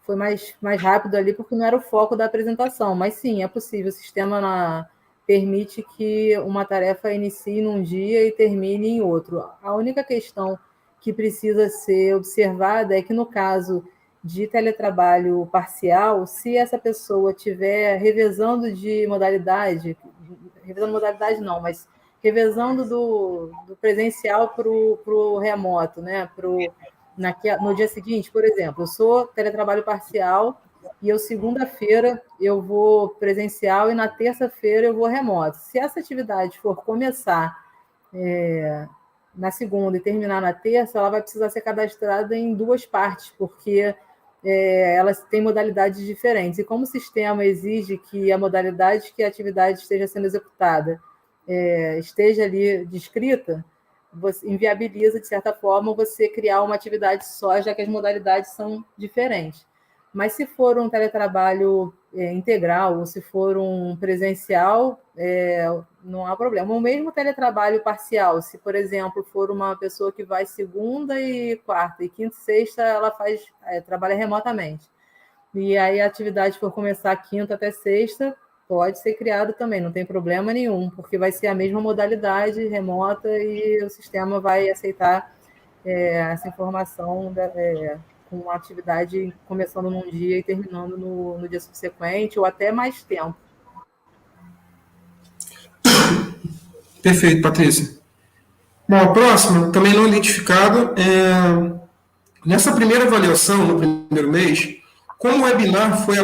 foi mais rápido ali, porque não era o foco da apresentação. Mas sim, é possível, o sistema permite que uma tarefa inicie num dia e termine em outro. A única questão que precisa ser observada é que, no caso de teletrabalho parcial, se essa pessoa estiver revezando não, mas revezando do presencial para o remoto, né? No dia seguinte, por exemplo, eu sou teletrabalho parcial e eu segunda-feira eu vou presencial e na terça-feira eu vou remoto. Se essa atividade for começar na segunda e terminar na terça, ela vai precisar ser cadastrada em 2 partes, porque elas têm modalidades diferentes. E como o sistema exige que a modalidade que a atividade esteja sendo executada esteja ali descrita, você inviabiliza, de certa forma, você criar uma atividade só, já que as modalidades são diferentes. Mas se for um teletrabalho integral, ou se for um presencial, não há problema. O mesmo teletrabalho parcial, se, por exemplo, for uma pessoa que vai segunda e quarta, e quinta e sexta, ela trabalha remotamente. E aí a atividade for começar quinta até sexta, pode ser criado também, não tem problema nenhum, porque vai ser a mesma modalidade remota e o sistema vai aceitar essa informação com uma atividade começando num dia e terminando no dia subsequente, ou até mais tempo. Perfeito, Patrícia. Bom, a próxima, também não identificado, nessa primeira avaliação, no primeiro mês, como o webinar foi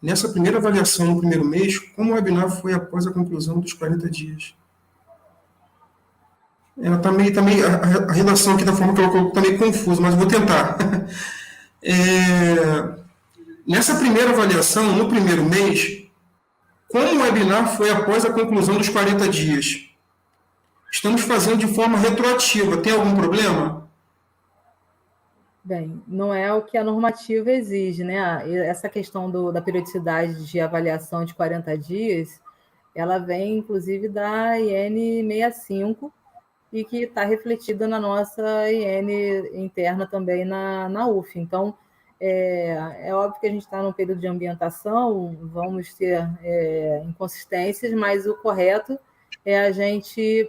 Nessa primeira avaliação no primeiro mês, como o webinar foi após a conclusão dos 40 dias? Ela está meio, a redação aqui da forma que ela colocou está meio confusa, mas vou tentar. Nessa primeira avaliação, no primeiro mês, como o webinar foi após a conclusão dos 40 dias? Estamos fazendo de forma retroativa. Tem algum problema? Bem, não é o que a normativa exige, né? Essa questão da periodicidade de avaliação de 40 dias, ela vem, inclusive, da IN 65 e que está refletida na nossa IN interna também na UF. Então, é óbvio que a gente está num período de ambientação, vamos ter inconsistências, mas o correto é a gente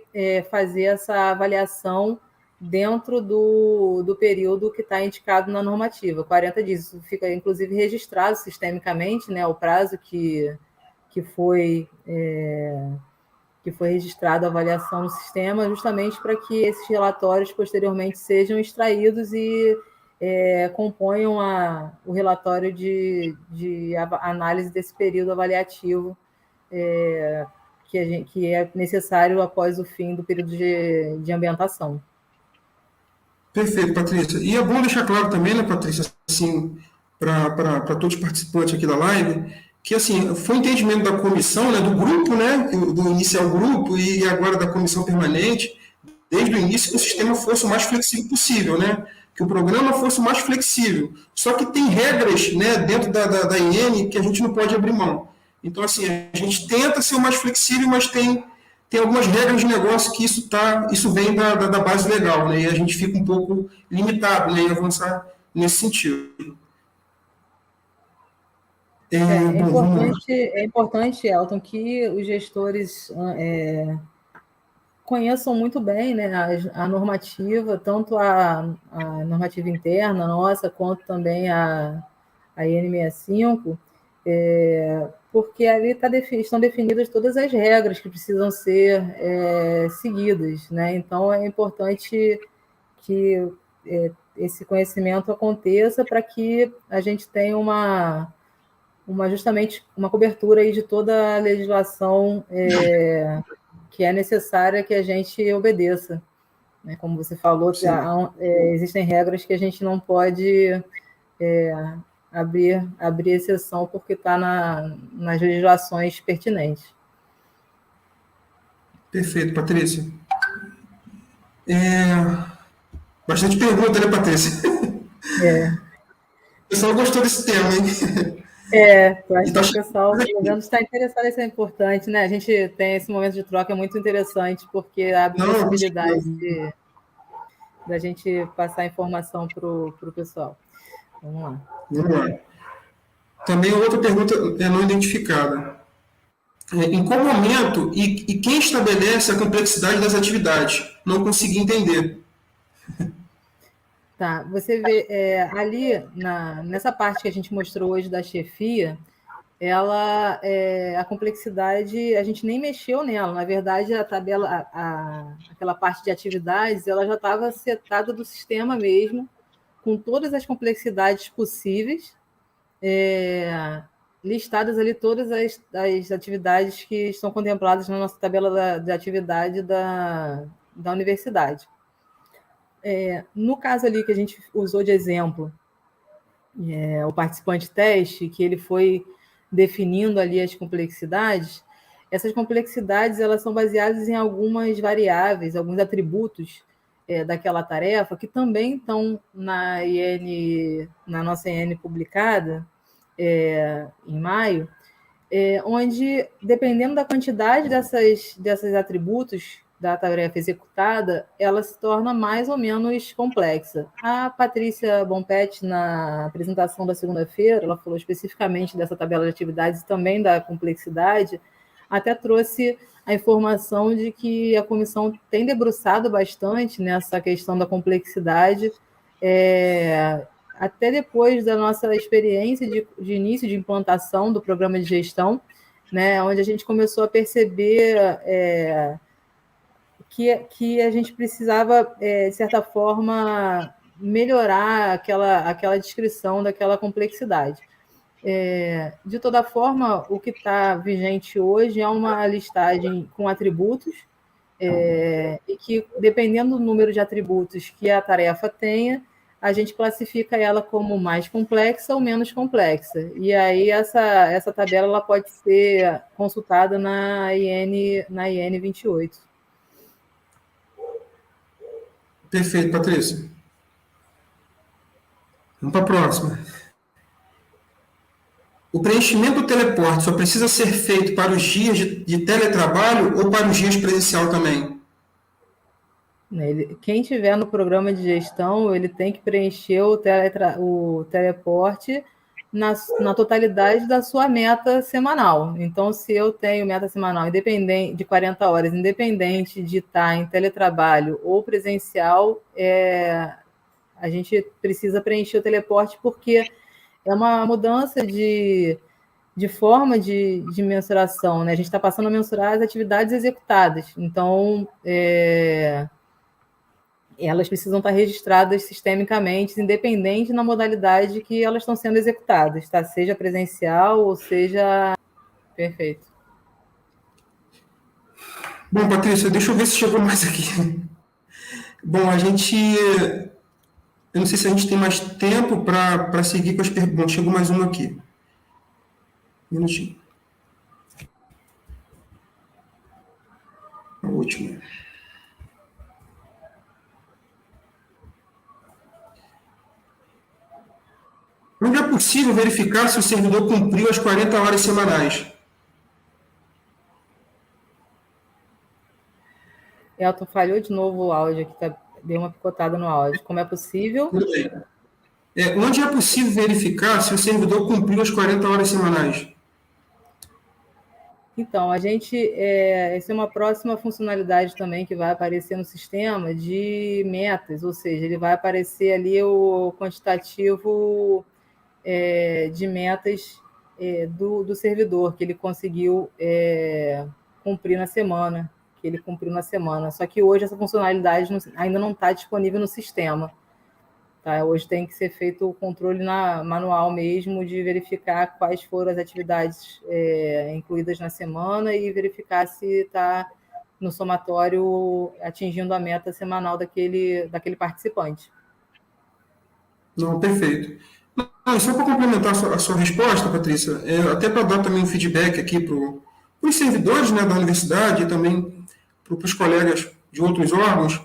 fazer essa avaliação dentro do período que está indicado na normativa, 40 dias. Isso fica, inclusive, registrado sistemicamente, né, o prazo que foi registrado a avaliação no sistema, justamente para que esses relatórios posteriormente sejam extraídos e componham o relatório de análise desse período avaliativo que é necessário após o fim do período de ambientação. Perfeito, Patrícia. E é bom deixar claro também, né, Patrícia, assim, para todos os participantes aqui da live, que assim, foi entendimento da comissão, né, do grupo, né, do inicial grupo e agora da comissão permanente, desde o início, que o sistema fosse o mais flexível possível, né, que o programa fosse o mais flexível. Só que tem regras, né, dentro da IN que a gente não pode abrir mão. Então, assim, a gente tenta ser o mais flexível, mas tem algumas regras de negócio que isso vem da base legal, né? E a gente fica um pouco limitado, né, em avançar nesse sentido. É importante, Elton, que os gestores conheçam muito bem, né, a normativa, tanto a normativa interna nossa, quanto também a IN65, porque ali estão definidas todas as regras que precisam ser seguidas, né? Então, é importante que esse conhecimento aconteça para que a gente tenha justamente uma cobertura aí de toda a legislação que é necessária que a gente obedeça, né? Como você falou, existem regras que a gente não pode abrir exceção porque está nas legislações pertinentes. Perfeito, Patrícia. Bastante pergunta, né, Patrícia? O pessoal gostou desse tema, hein? Acho que o pessoal, pelo menos, está interessado, isso é importante, né? A gente tem esse momento de troca muito interessante, porque abre possibilidade da gente passar informação para o pessoal. Vamos lá. Também outra pergunta não identificada. Em qual momento e quem estabelece a complexidade das atividades? Não consegui entender. Tá, você vê ali, nessa parte que a gente mostrou hoje da chefia, a complexidade, a gente nem mexeu nela. Na verdade, a tabela, aquela parte de atividades, ela já estava setada do sistema mesmo, com todas as complexidades possíveis, listadas ali todas as atividades que estão contempladas na nossa tabela de atividade da universidade. No caso ali que a gente usou de exemplo, o participante teste, que ele foi definindo ali as complexidades, essas complexidades elas são baseadas em algumas variáveis, alguns atributos daquela tarefa que também estão na nossa IN publicada em maio, onde, dependendo da quantidade desses atributos da tarefa executada, ela se torna mais ou menos complexa. A Patrícia Bompet, na apresentação da segunda-feira, ela falou especificamente dessa tabela de atividades e também da complexidade, até trouxe a informação de que a comissão tem debruçado bastante nessa questão da complexidade, até depois da nossa experiência de início de implantação do programa de gestão, né, onde a gente começou a perceber que a gente precisava, de certa forma, melhorar aquela descrição daquela complexidade. De toda forma, o que está vigente hoje é uma listagem com atributos, e que, dependendo do número de atributos que a tarefa tenha, a gente classifica ela como mais complexa ou menos complexa. E aí essa tabela ela pode ser consultada na IN 28. Perfeito, Patrícia. Vamos para a próxima. O preenchimento do teleporte só precisa ser feito para os dias de teletrabalho ou para os dias presencial também? Quem tiver no programa de gestão, ele tem que preencher o teleporte na totalidade da sua meta semanal. Então, se eu tenho meta semanal independente de 40 horas, independente de estar em teletrabalho ou presencial, a gente precisa preencher o teleporte porque é uma mudança de forma de mensuração, né? A gente está passando a mensurar as atividades executadas. Então, elas precisam estar registradas sistemicamente, independente na modalidade que elas estão sendo executadas, tá? Seja presencial ou seja... Perfeito. Bom, Patrícia, deixa eu ver se chegou mais aqui. Bom, eu não sei se a gente tem mais tempo para seguir com as perguntas. Chegou mais uma aqui. Um minutinho. A última. Onde é possível verificar se o servidor cumpriu as 40 horas semanais? Elton, falhou de novo o áudio aqui, deu uma picotada no áudio. Como é possível? Tudo bem. Onde é possível verificar se o servidor cumpriu as 40 horas semanais? Então, essa é uma próxima funcionalidade também que vai aparecer no sistema de metas, ou seja, ele vai aparecer ali o quantitativo de metas do servidor que ele conseguiu cumprir na semana, que ele cumpriu na semana. Só que hoje essa funcionalidade ainda não está disponível no sistema. Tá? Hoje tem que ser feito o controle manual mesmo de verificar quais foram as atividades incluídas na semana e verificar se está no somatório atingindo a meta semanal daquele participante. Não, perfeito. Não, só para complementar a sua resposta, Patrícia, até para dar também um feedback aqui para os servidores, né, da universidade e também para os colegas de outros órgãos,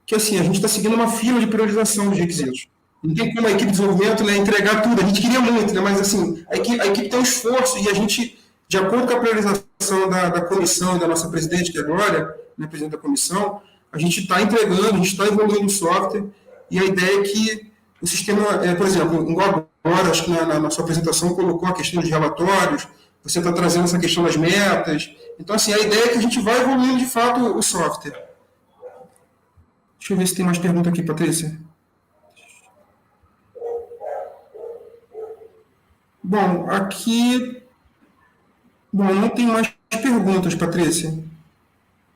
que assim, a gente está seguindo uma fila de priorização dos requisitos. Não tem como a equipe de desenvolvimento, né, entregar tudo. A gente queria muito, né, mas assim, a equipe tem um esforço e a gente, de acordo com a priorização da comissão e da nossa presidente, que é a Glória, né, presidente da comissão, a gente está entregando, a gente está evoluindo o software e a ideia é que o sistema, por exemplo, igual agora, acho que na sua apresentação colocou a questão dos relatórios, você está trazendo essa questão das metas. Então, assim, a ideia é que a gente vai evoluindo de fato o software. Deixa eu ver se tem mais pergunta aqui, Patrícia. Bom, aqui... Bom, não tem mais perguntas, Patrícia.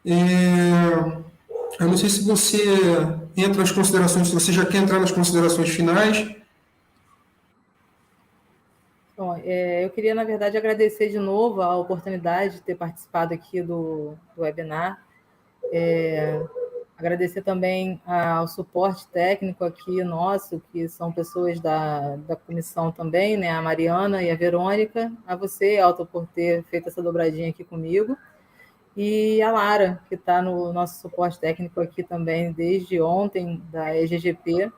Eu não sei se você entra nas considerações, se você já quer entrar nas considerações finais. Bom, eu queria, na verdade, agradecer de novo a oportunidade de ter participado aqui do webinar. Agradecer também ao suporte técnico aqui nosso, que são pessoas da comissão também, né? A Mariana e a Verônica, a você, Elton, por ter feito essa dobradinha aqui comigo, e a Lara, que está no nosso suporte técnico aqui também desde ontem, da EGGP.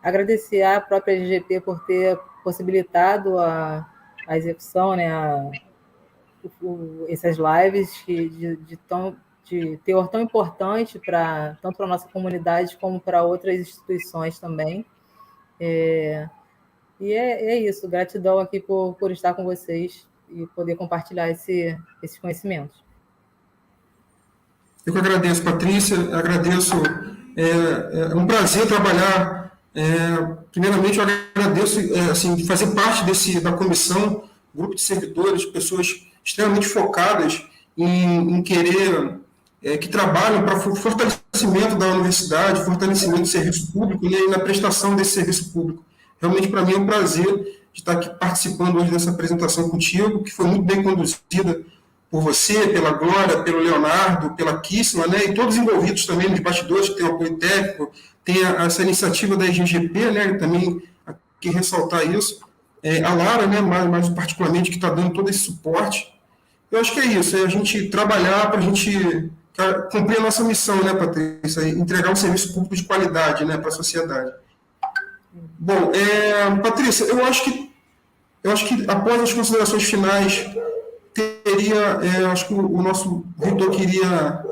Agradecer à própria EGGP por ter possibilitado a execução, né? Essas lives de teor tão importante tanto para a nossa comunidade como para outras instituições também. E é isso, gratidão aqui por estar com vocês e poder compartilhar esses conhecimentos. Eu que agradeço, Patrícia, agradeço, é um prazer trabalhar, primeiramente eu agradeço assim, de fazer parte da comissão, grupo de servidores, pessoas extremamente focadas em querer, que trabalham para o fortalecimento da universidade, fortalecimento do serviço público e na prestação desse serviço público. Realmente, para mim, é um prazer de estar aqui participando hoje dessa apresentação contigo, que foi muito bem conduzida por você, pela Glória, pelo Leonardo, pela Kissima, né, e todos envolvidos também nos bastidores, que tem o apoio técnico, tem essa iniciativa da EGGP, né, também aqui ressaltar isso, a Lara, né, mais particularmente, que está dando todo esse suporte. Eu acho que é isso, é a gente trabalhar para a gente cumprir a nossa missão, né, Patrícia, entregar um serviço público de qualidade, né, para a sociedade. Bom, Patrícia, eu acho que após as considerações finais, acho que o nosso reitor queria,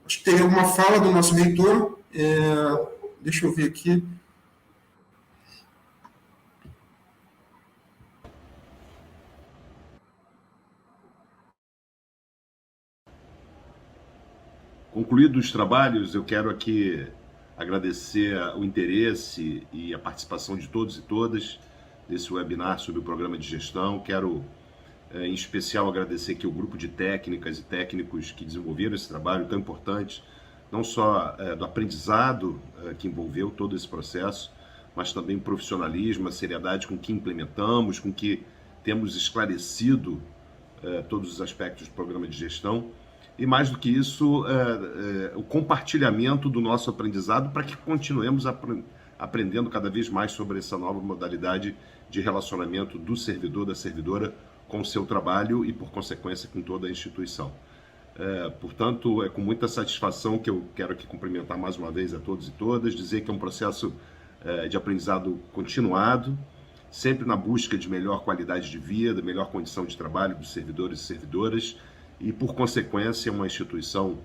acho que teria alguma fala do nosso reitor, deixa eu ver aqui. Concluídos os trabalhos, eu quero aqui agradecer o interesse e a participação de todos e todas nesse webinar sobre o programa de gestão. Quero, em especial, agradecer aqui o grupo de técnicas e técnicos que desenvolveram esse trabalho tão importante, não só do aprendizado que envolveu todo esse processo, mas também o profissionalismo, a seriedade com que implementamos, com que temos esclarecido todos os aspectos do programa de gestão. E mais do que isso, o compartilhamento do nosso aprendizado para que continuemos aprendendo cada vez mais sobre essa nova modalidade de relacionamento do servidor, da servidora com o seu trabalho e, por consequência, com toda a instituição. Portanto, é com muita satisfação que eu quero aqui cumprimentar mais uma vez a todos e todas, dizer que é um processo de aprendizado continuado, sempre na busca de melhor qualidade de vida, melhor condição de trabalho dos servidores e servidoras, e, por consequência, uma instituição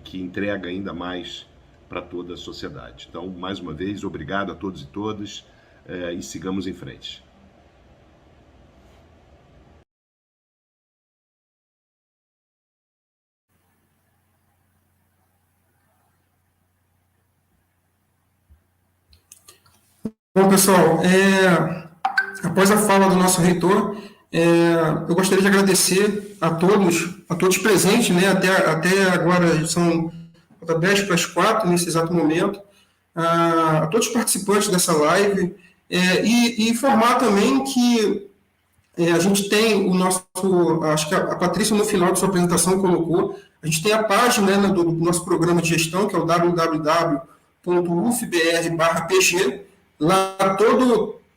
que entrega ainda mais para toda a sociedade. Então, mais uma vez, obrigado a todos e todas e sigamos em frente. Bom, pessoal, após a fala do nosso reitor, eu gostaria de agradecer a todos presentes, né, até agora são 10 para as 4, nesse exato momento, a todos os participantes dessa live, e informar também que a gente tem o nosso, acho que a Patrícia no final de sua apresentação colocou, a gente tem a página, né, do nosso programa de gestão, que é o www.ufbr/pg, lá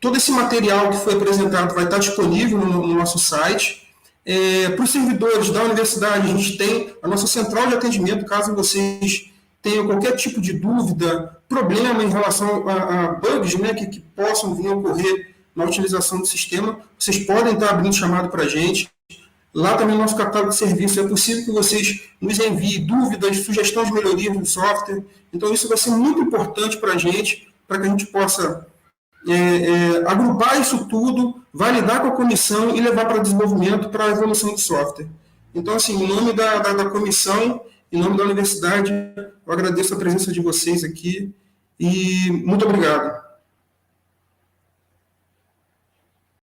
todo esse material que foi apresentado vai estar disponível no nosso site. Para os servidores da universidade, a gente tem a nossa central de atendimento, caso vocês tenham qualquer tipo de dúvida, problema em relação a bugs, né, que possam vir a ocorrer na utilização do sistema, vocês podem estar abrindo chamado para a gente. Lá também no nosso catálogo de serviços, é possível que vocês nos enviem dúvidas, sugestões de melhorias do software. Então, isso vai ser muito importante para a gente possa agrupar isso tudo, validar com a comissão e levar para desenvolvimento, para a evolução do software. Então, assim, em nome da comissão, em nome da universidade, eu agradeço a presença de vocês aqui e muito obrigado.